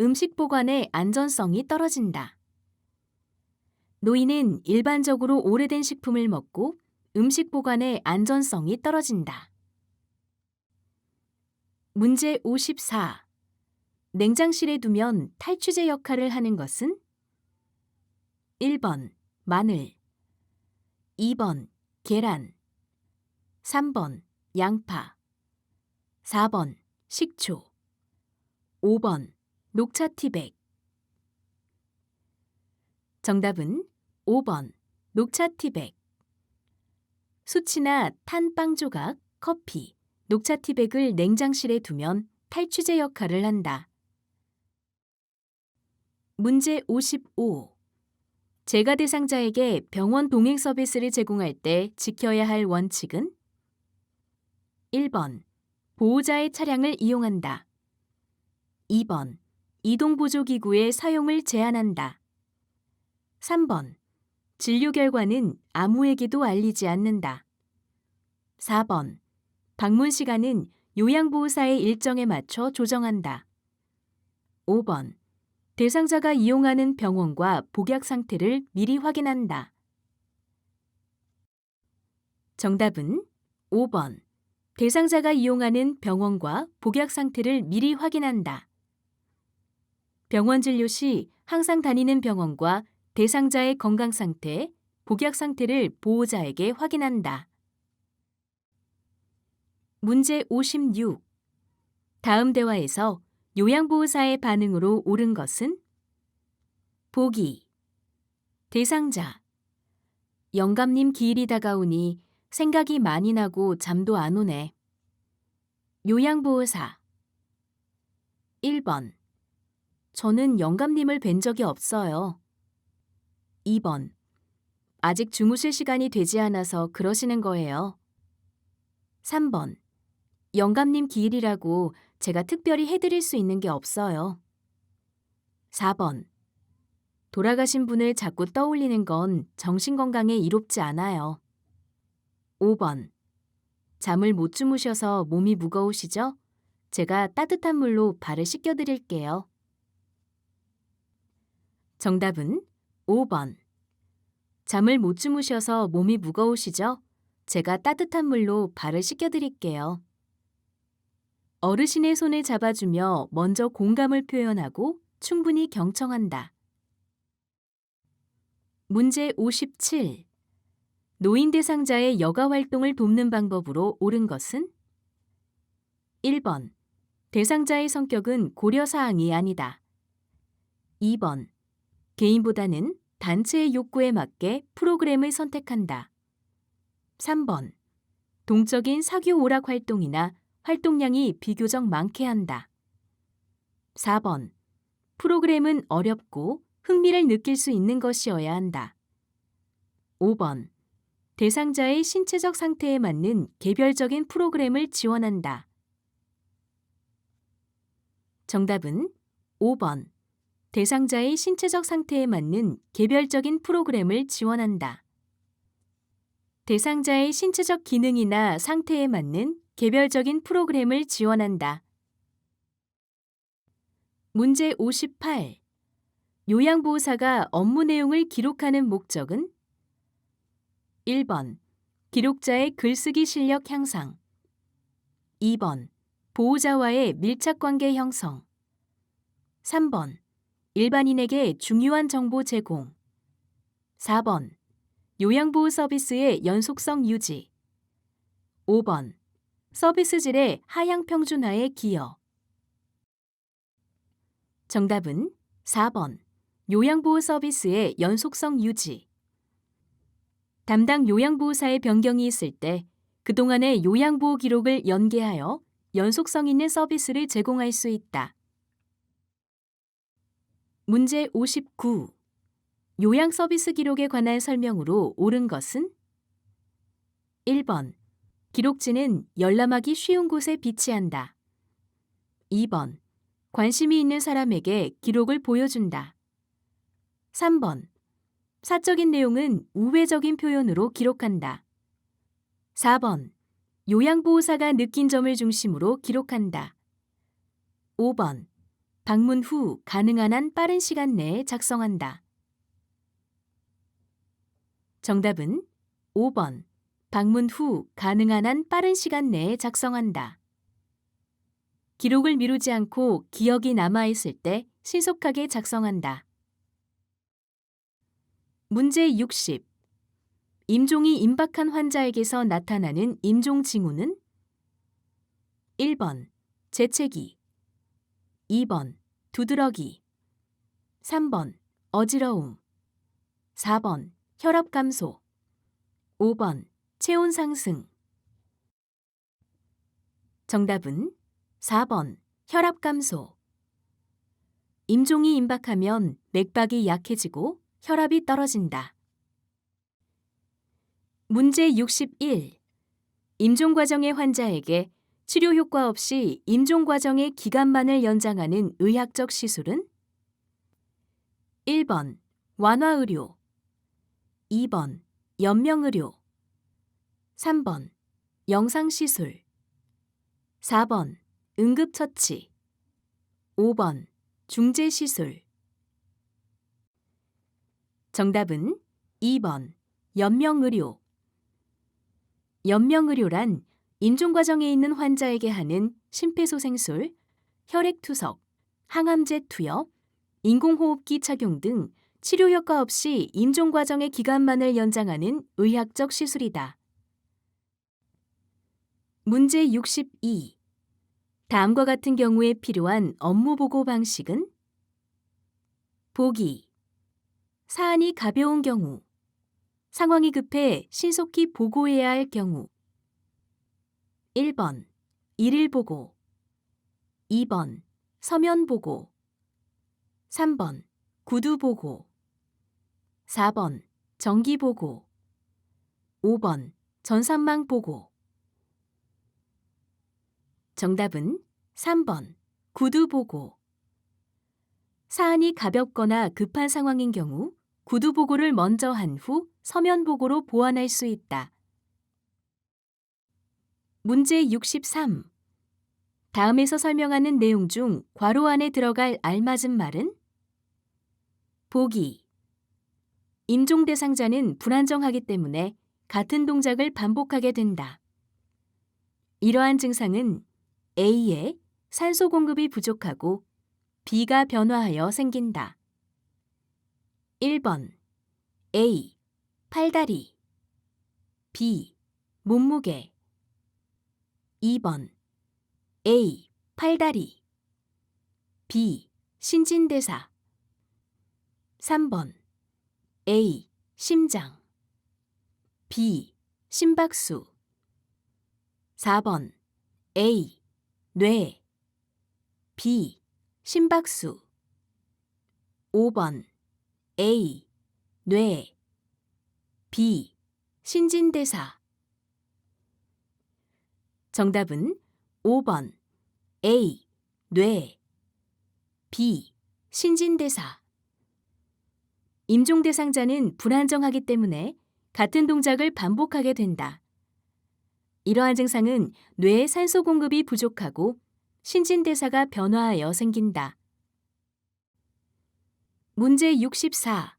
음식 보관의 안전성이 떨어진다. 노인은 일반적으로 오래된 식품을 먹고 음식 보관의 안전성이 떨어진다. 문제 54. 냉장실에 두면 탈취제 역할을 하는 것은? 1번. 마늘. 2번. 계란. 3번. 양파. 4번. 식초. 5번. 녹차티백. 정답은 5번. 녹차티백. 수치나 탄 빵 조각, 커피, 녹차티백을 냉장실에 두면 탈취제 역할을 한다. 문제 55. 재가 대상자에게 병원 동행 서비스를 제공할 때 지켜야 할 원칙은? 1번. 보호자의 차량을 이용한다. 2번. 이동보조기구의 사용을 제한한다. 3번. 진료 결과는 아무에게도 알리지 않는다. 4번. 방문 시간은 요양보호사의 일정에 맞춰 조정한다. 5번. 대상자가 이용하는 병원과 복약 상태를 미리 확인한다. 정답은 5번. 대상자가 이용하는 병원과 복약 상태를 미리 확인한다. 병원 진료 시 항상 다니는 병원과 대상자의 건강 상태, 복약 상태를 보호자에게 확인한다. 문제 56. 다음 대화에서 요양보호사의 반응으로 옳은 것은? 보기. 대상자. 영감님 기일이 다가오니 생각이 많이 나고 잠도 안 오네. 요양보호사. 1번. 저는 영감님을 뵌 적이 없어요. 2번. 아직 주무실 시간이 되지 않아서 그러시는 거예요. 3번. 영감님 기일이라고 제가 특별히 해드릴 수 있는 게 없어요. 4번. 돌아가신 분을 자꾸 떠올리는 건 정신건강에 이롭지 않아요. 5번. 잠을 못 주무셔서 몸이 무거우시죠? 제가 따뜻한 물로 발을 씻겨드릴게요. 정답은 5번. 잠을 못 주무셔서 몸이 무거우시죠? 제가 따뜻한 물로 발을 씻겨드릴게요. 어르신의 손을 잡아주며 먼저 공감을 표현하고 충분히 경청한다. 문제 57. 노인 대상자의 여가 활동을 돕는 방법으로 옳은 것은? 1번. 대상자의 성격은 고려사항이 아니다. 2번. 개인보다는 단체의 욕구에 맞게 프로그램을 선택한다. 3번. 동적인 사교 오락 활동이나 활동량이 비교적 많게 한다. 4번. 프로그램은 어렵고 흥미를 느낄 수 있는 것이어야 한다. 5번. 대상자의 신체적 상태에 맞는 개별적인 프로그램을 지원한다. 정답은 5번. 대상자의 신체적 상태에 맞는 개별적인 프로그램을 지원한다. 대상자의 신체적 기능이나 상태에 맞는 개별적인 프로그램을 지원한다. 문제 58. 요양보호사가 업무 내용을 기록하는 목적은? 1번. 기록자의 글쓰기 실력 향상. 2번. 보호자와의 밀착관계 형성. 3번. 일반인에게 중요한 정보 제공. 4번. 요양보호 서비스의 연속성 유지. 5번. 서비스 질의 하향 평준화에 기여. 정답은 4번. 요양보호 서비스의 연속성 유지. 담당 요양보호사의 변경이 있을 때 그동안의 요양보호 기록을 연계하여 연속성 있는 서비스를 제공할 수 있다. 문제 59. 요양 서비스 기록에 관한 설명으로 옳은 것은? 1번. 기록지는 열람하기 쉬운 곳에 비치한다. 2번. 관심이 있는 사람에게 기록을 보여준다. 3번. 사적인 내용은 우회적인 표현으로 기록한다. 4번. 요양보호사가 느낀 점을 중심으로 기록한다. 5번. 방문 후 가능한 한 빠른 시간 내에 작성한다. 정답은 5번. 방문 후 가능한 한 빠른 시간 내에 작성한다. 기록을 미루지 않고 기억이 남아있을 때 신속하게 작성한다. 문제 60. 임종이 임박한 환자에게서 나타나는 임종 징후는? 1번. 재채기. 2번. 두드러기. 3번. 어지러움. 4번. 혈압 감소. 5번. 체온 상승. 정답은 4번. 혈압 감소. 임종이 임박하면 맥박이 약해지고 혈압이 떨어진다. 문제 61. 임종 과정의 환자에게 치료 효과 없이 임종 과정의 기간만을 연장하는 의학적 시술은? 1번. 완화의료. 2번. 연명의료. 3번. 영상시술. 4번. 응급처치. 5번. 중재시술. 정답은 2번. 연명의료. 연명의료란 임종 과정에 있는 환자에게 하는 심폐소생술, 혈액투석, 항암제 투여, 인공호흡기 착용 등 치료 효과 없이 임종 과정의 기간만을 연장하는 의학적 시술이다. 문제 62. 다음과 같은 경우에 필요한 업무 보고 방식은? 보기. 사안이 가벼운 경우, 상황이 급해 신속히 보고해야 할 경우. 1번. 일일 보고. 2번. 서면 보고. 3번. 구두 보고. 4번. 정기보고. 5번 전산망 보고. 정답은 3번 구두보고. 사안이 가볍거나 급한 상황인 경우 구두보고를 먼저 한 후 서면보고로 보완할 수 있다. 문제 63. 다음에서 설명하는 내용 중 괄호 안에 들어갈 알맞은 말은? 보기. 임종 대상자는 불안정하기 때문에 같은 동작을 반복하게 된다. 이러한 증상은 A에 산소 공급이 부족하고 B가 변화하여 생긴다. 1번 A. 팔다리. B. 몸무게. 2번 A. 팔다리. B. 신진대사. 3번 A. 심장. B. 심박수. 4번 A. 뇌. B. 심박수. 5번 A. 뇌. B. 신진대사. 정답은 5번 A. 뇌. B. 신진대사. 임종 대상자는 불안정하기 때문에 같은 동작을 반복하게 된다. 이러한 증상은 뇌의 산소 공급이 부족하고 신진대사가 변화하여 생긴다. 문제 64.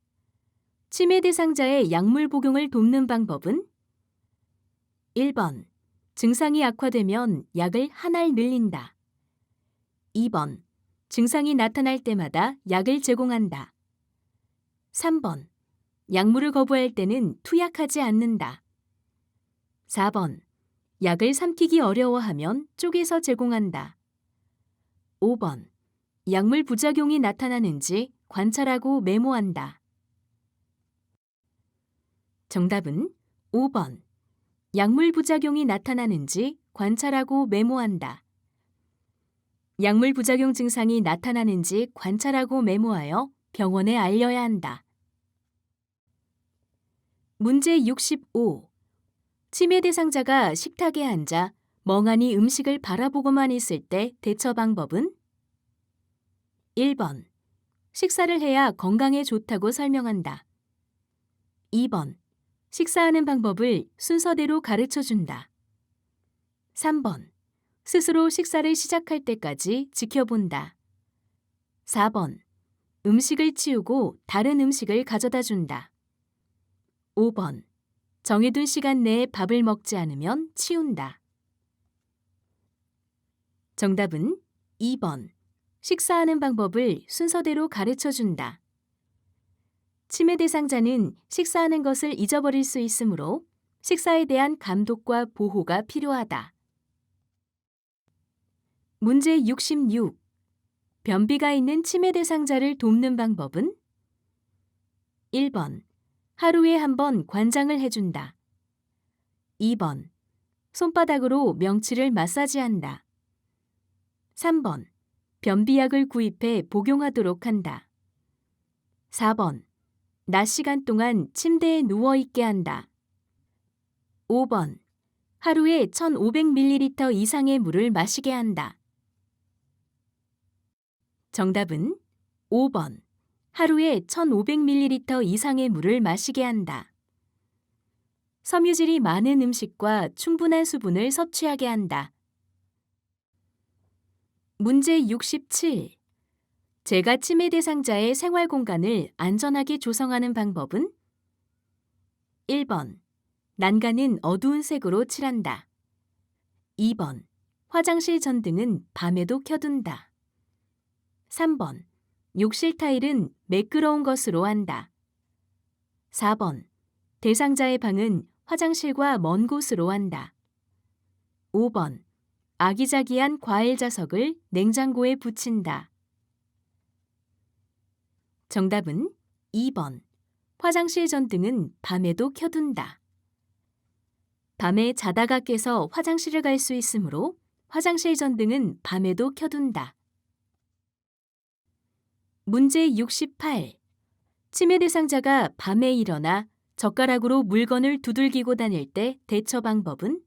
치매 대상자의 약물 복용을 돕는 방법은? 1번. 증상이 악화되면 약을 한 알 늘린다. 2번. 증상이 나타날 때마다 약을 제공한다. 3번. 약물을 거부할 때는 투약하지 않는다. 4번. 약을 삼키기 어려워하면 쪼개서 제공한다. 5번. 약물 부작용이 나타나는지 관찰하고 메모한다. 정답은 5번. 약물 부작용이 나타나는지 관찰하고 메모한다. 약물 부작용 증상이 나타나는지 관찰하고 메모하여 병원에 알려야 한다. 문제 65. 치매 대상자가 식탁에 앉아 멍하니 음식을 바라보고만 있을 때 대처 방법은? 1번. 식사를 해야 건강에 좋다고 설명한다. 2번. 식사하는 방법을 순서대로 가르쳐준다. 3번. 스스로 식사를 시작할 때까지 지켜본다. 4번. 음식을 치우고 다른 음식을 가져다 준다. 5번. 정해둔 시간 내에 밥을 먹지 않으면 치운다. 정답은 2번. 식사하는 방법을 순서대로 가르쳐준다. 치매 대상자는 식사하는 것을 잊어버릴 수 있으므로 식사에 대한 감독과 보호가 필요하다. 문제 66. 변비가 있는 치매 대상자를 돕는 방법은? 1번. 하루에 한 번 관장을 해준다. 2번. 손바닥으로 명치를 마사지한다. 3번. 변비약을 구입해 복용하도록 한다. 4번. 낮 시간 동안 침대에 누워있게 한다. 5번. 하루에 1500ml 이상의 물을 마시게 한다. 정답은 5번. 하루에 1500ml 이상의 물을 마시게 한다. 섬유질이 많은 음식과 충분한 수분을 섭취하게 한다. 문제 67. 제가 치매 대상자의 생활 공간을 안전하게 조성하는 방법은? 1번. 난간은 어두운 색으로 칠한다. 2번. 화장실 전등은 밤에도 켜둔다. 3번. 욕실 타일은 매끄러운 것으로 한다. 4번. 대상자의 방은 화장실과 먼 곳으로 한다. 5번. 아기자기한 과일 자석을 냉장고에 붙인다. 정답은 2번. 화장실 전등은 밤에도 켜둔다. 밤에 자다가 깨서 화장실을 갈 수 있으므로 화장실 전등은 밤에도 켜둔다. 문제 68. 치매 대상자가 밤에 일어나 젓가락으로 물건을 두들기고 다닐 때 대처 방법은?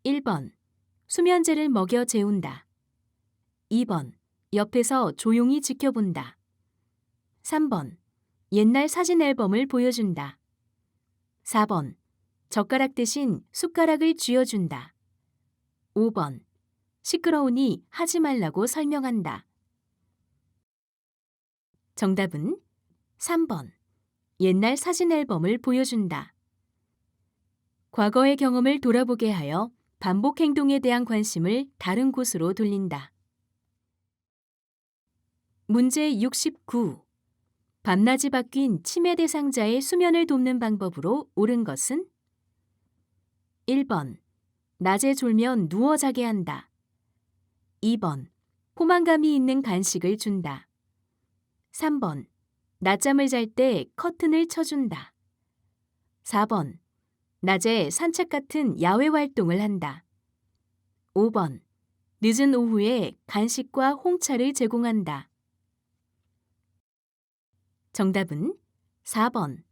1번. 수면제를 먹여 재운다. 2번. 옆에서 조용히 지켜본다. 3번. 옛날 사진 앨범을 보여준다. 4번. 젓가락 대신 숟가락을 쥐어준다. 5번. 시끄러우니 하지 말라고 설명한다. 정답은 3번. 옛날 사진 앨범을 보여준다. 과거의 경험을 돌아보게 하여 반복 행동에 대한 관심을 다른 곳으로 돌린다. 문제 69. 밤낮이 바뀐 치매 대상자의 수면을 돕는 방법으로 옳은 것은? 1번. 낮에 졸면 누워 자게 한다. 2번. 포만감이 있는 간식을 준다. 3번. 낮잠을 잘 때 커튼을 쳐준다. 4번. 낮에 산책 같은 야외 활동을 한다. 5번. 늦은 오후에 간식과 홍차를 제공한다. 정답은 4번.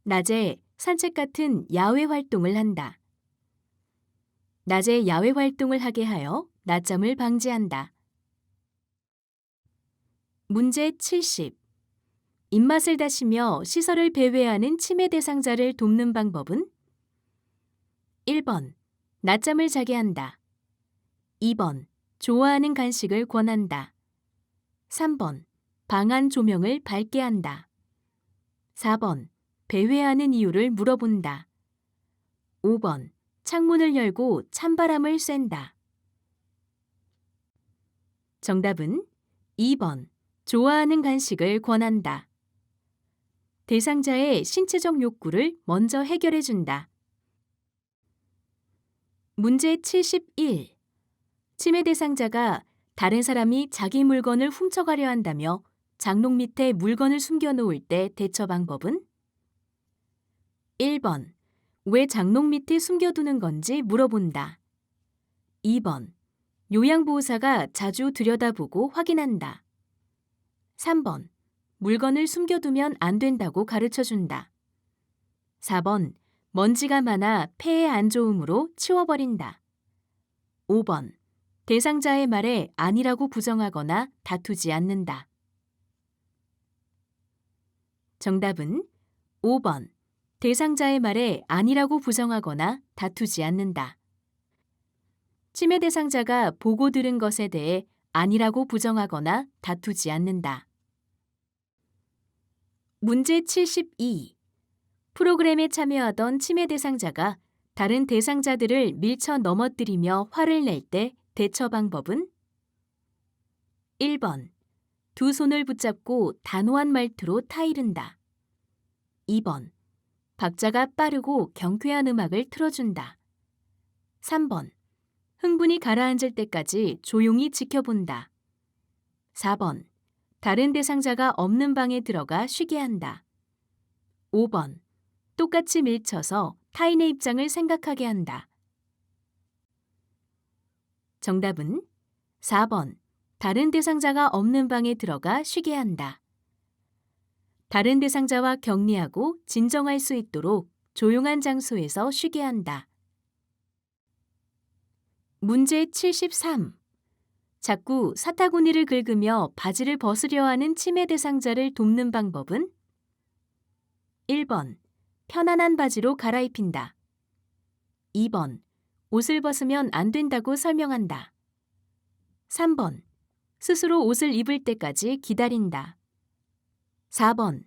낮에 산책 같은 야외 활동을 한다. 낮에 야외 활동을 하게 하여 낮잠을 방지한다. 문제 70. 입맛을 다시며 시설을 배회하는 치매 대상자를 돕는 방법은? 1번. 낮잠을 자게 한다. 2번. 좋아하는 간식을 권한다. 3번. 방 안 조명을 밝게 한다. 4번. 배회하는 이유를 물어본다. 5번. 창문을 열고 찬바람을 쐰다. 정답은 2번. 좋아하는 간식을 권한다. 대상자의 신체적 욕구를 먼저 해결해준다. 문제 71. 치매 대상자가 다른 사람이 자기 물건을 훔쳐가려 한다며 장롱 밑에 물건을 숨겨놓을 때 대처 방법은? 1번. 왜 장롱 밑에 숨겨두는 건지 물어본다. 2번. 요양보호사가 자주 들여다보고 확인한다. 3번. 물건을 숨겨두면 안 된다고 가르쳐준다. 4번. 먼지가 많아 폐에 안 좋으므로 치워버린다. 5번. 대상자의 말에 아니라고 부정하거나 다투지 않는다. 정답은 5번. 대상자의 말에 아니라고 부정하거나 다투지 않는다. 치매 대상자가 보고 들은 것에 대해 아니라고 부정하거나 다투지 않는다. 문제 72. 프로그램에 참여하던 치매 대상자가 다른 대상자들을 밀쳐 넘어뜨리며 화를 낼 때 대처 방법은? 1번. 두 손을 붙잡고 단호한 말투로 타이른다. 2번. 박자가 빠르고 경쾌한 음악을 틀어준다. 3번. 흥분이 가라앉을 때까지 조용히 지켜본다. 4번. 다른 대상자가 없는 방에 들어가 쉬게 한다. 5번. 똑같이 밀쳐서 타인의 입장을 생각하게 한다. 정답은 4번. 다른 대상자가 없는 방에 들어가 쉬게 한다. 다른 대상자와 격리하고 진정할 수 있도록 조용한 장소에서 쉬게 한다. 문제 73. 자꾸 사타구니를 긁으며 바지를 벗으려 하는 치매 대상자를 돕는 방법은? 1번. 편안한 바지로 갈아입힌다. 2번. 옷을 벗으면 안 된다고 설명한다. 3번. 스스로 옷을 입을 때까지 기다린다. 4번.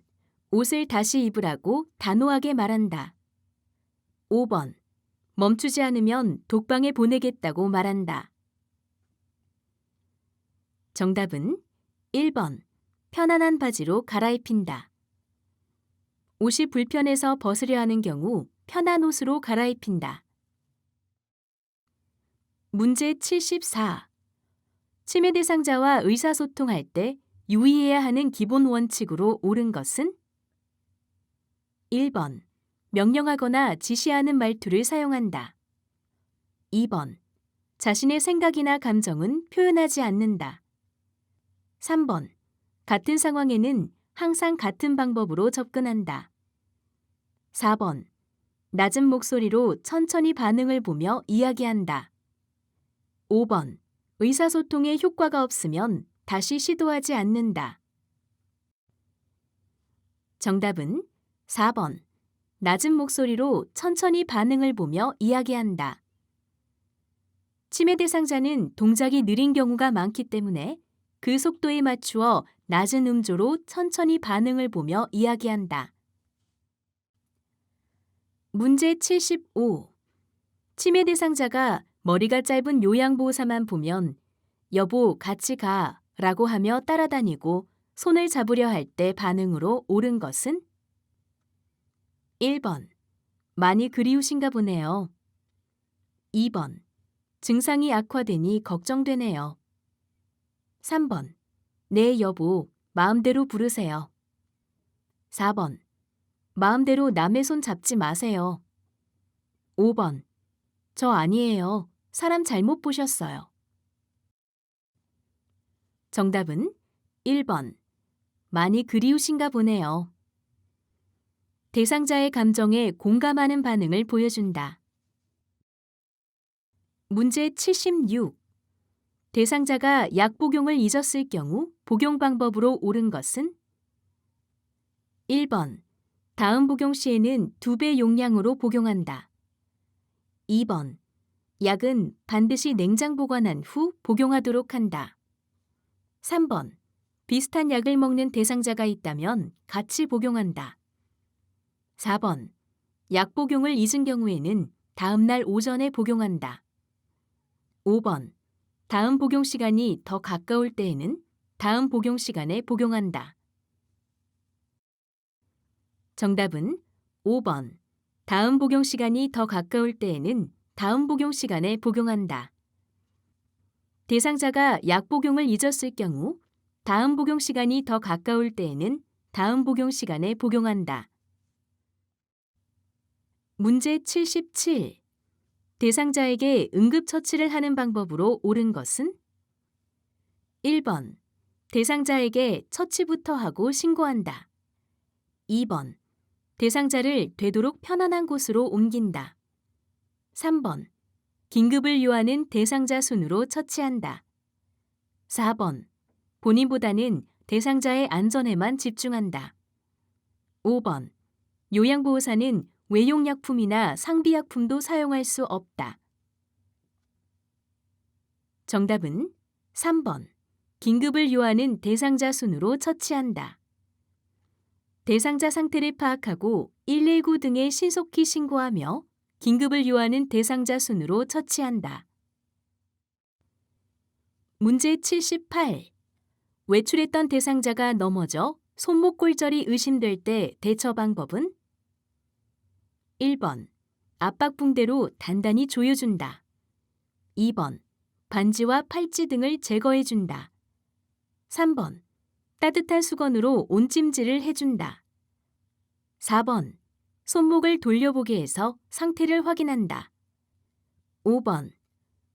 옷을 다시 입으라고 단호하게 말한다. 5번. 멈추지 않으면 독방에 보내겠다고 말한다. 정답은 1번. 편안한 바지로 갈아입힌다. 옷이 불편해서 벗으려 하는 경우 편한 옷으로 갈아입힌다. 문제 74. 치매 대상자와 의사소통할 때 유의해야 하는 기본 원칙으로 옳은 것은? 1번. 명령하거나 지시하는 말투를 사용한다. 2번. 자신의 생각이나 감정은 표현하지 않는다. 3번. 같은 상황에는 항상 같은 방법으로 접근한다. 4번. 낮은 목소리로 천천히 반응을 보며 이야기한다. 5번. 의사소통에 효과가 없으면 다시 시도하지 않는다. 정답은 4번. 낮은 목소리로 천천히 반응을 보며 이야기한다. 치매 대상자는 동작이 느린 경우가 많기 때문에 그 속도에 맞추어 낮은 음조로 천천히 반응을 보며 이야기한다. 문제 75. 치매 대상자가 머리가 짧은 요양보호사만 보면 여보 같이 가 라고 하며 따라다니고 손을 잡으려 할 때 반응으로 옳은 것은? 1번. 많이 그리우신가 보네요. 2번. 증상이 악화되니 걱정되네요. 3번. 네 여보, 마음대로 부르세요. 4번. 마음대로 남의 손 잡지 마세요. 5번. 저 아니에요. 사람 잘못 보셨어요. 정답은 1번. 많이 그리우신가 보네요. 대상자의 감정에 공감하는 반응을 보여준다. 문제 76. 대상자가 약 복용을 잊었을 경우 복용 방법으로 옳은 것은? 1번. 다음 복용 시에는 2배 용량으로 복용한다. 2번. 약은 반드시 냉장 보관한 후 복용하도록 한다. 3번. 비슷한 약을 먹는 대상자가 있다면 같이 복용한다. 4번. 약 복용을 잊은 경우에는 다음 날 오전에 복용한다. 5번. 다음 복용 시간이 더 가까울 때에는 다음 복용 시간에 복용한다. 정답은 5번. 다음 복용 시간이 더 가까울 때에는 다음 복용 시간에 복용한다. 대상자가 약 복용을 잊었을 경우 다음 복용 시간이 더 가까울 때에는 다음 복용 시간에 복용한다. 문제 77. 대상자에게 응급처치를 하는 방법으로 옳은 것은? 1번. 대상자에게 처치부터 하고 신고한다. 2번. 대상자를 되도록 편안한 곳으로 옮긴다. 3번. 긴급을 요하는 대상자 순으로 처치한다. 4번. 본인보다는 대상자의 안전에만 집중한다. 5번. 요양보호사는 외용약품이나 상비약품도 사용할 수 없다. 정답은 3번. 긴급을 요하는 대상자 순으로 처치한다. 대상자 상태를 파악하고 119 등에 신속히 신고하며 긴급을 요하는 대상자 순으로 처치한다. 문제 78. 외출했던 대상자가 넘어져 손목 골절이 의심될 때 대처 방법은? 1번. 압박붕대로 단단히 조여준다. 2번. 반지와 팔찌 등을 제거해준다. 3번. 따뜻한 수건으로 온찜질을 해준다. 4번. 손목을 돌려보게 해서 상태를 확인한다. 5번.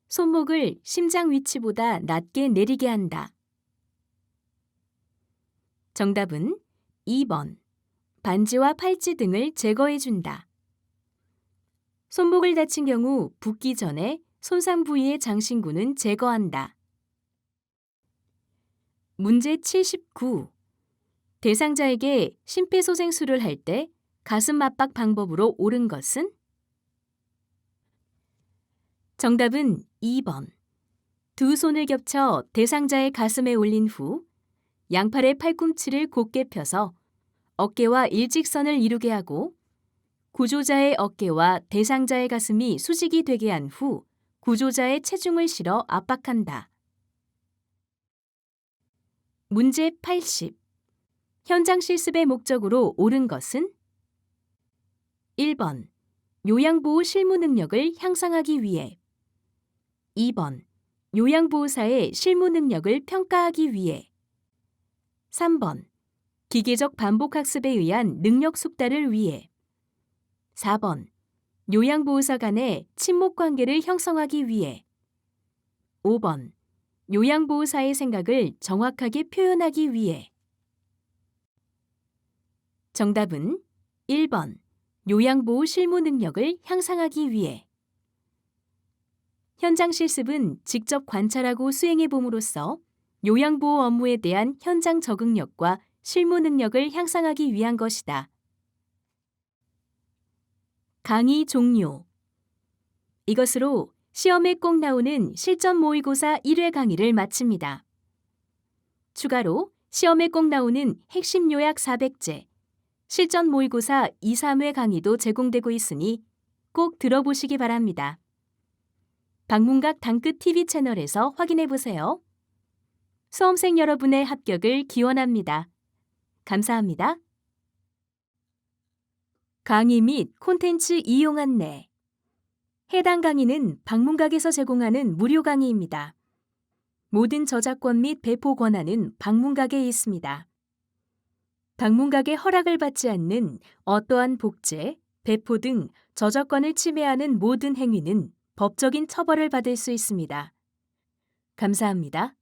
손목을 심장 위치보다 낮게 내리게 한다. 정답은 2번. 반지와 팔찌 등을 제거해준다. 손목을 다친 경우 붓기 전에 손상 부위의 장신구는 제거한다. 문제 79. 대상자에게 심폐소생술을 할 때 가슴 압박 방법으로 옳은 것은? 정답은 2번. 두 손을 겹쳐 대상자의 가슴에 올린 후 양팔의 팔꿈치를 곧게 펴서 어깨와 일직선을 이루게 하고 구조자의 어깨와 대상자의 가슴이 수직이 되게 한 후 구조자의 체중을 실어 압박한다. 문제 80. 현장 실습의 목적으로 옳은 것은? 1번. 요양보호 실무 능력을 향상하기 위해. 2번. 요양보호사의 실무 능력을 평가하기 위해. 3번. 기계적 반복학습에 의한 능력 숙달을 위해. 4번. 요양보호사 간의 친목 관계를 형성하기 위해. 5번. 요양보호사의 생각을 정확하게 표현하기 위해. 정답은 1번. 요양보호 실무 능력을 향상하기 위해. 현장 실습은 직접 관찰하고 수행해 봄으로써 요양보호 업무에 대한 현장 적응력과 실무 능력을 향상하기 위한 것이다. 강의 종료. 이것으로 시험에 꼭 나오는 실전 모의고사 1회 강의를 마칩니다. 추가로 시험에 꼭 나오는 핵심 요약 400제, 실전 모의고사 2, 3회 강의도 제공되고 있으니 꼭 들어보시기 바랍니다. 방문각 당끝 TV 채널에서 확인해 보세요. 수험생 여러분의 합격을 기원합니다. 감사합니다. 강의 및 콘텐츠 이용 안내. 해당 강의는 방문각에서 제공하는 무료 강의입니다. 모든 저작권 및 배포 권한은 방문각에 있습니다. 방문각의 허락을 받지 않는 어떠한 복제, 배포 등 저작권을 침해하는 모든 행위는 법적인 처벌을 받을 수 있습니다. 감사합니다.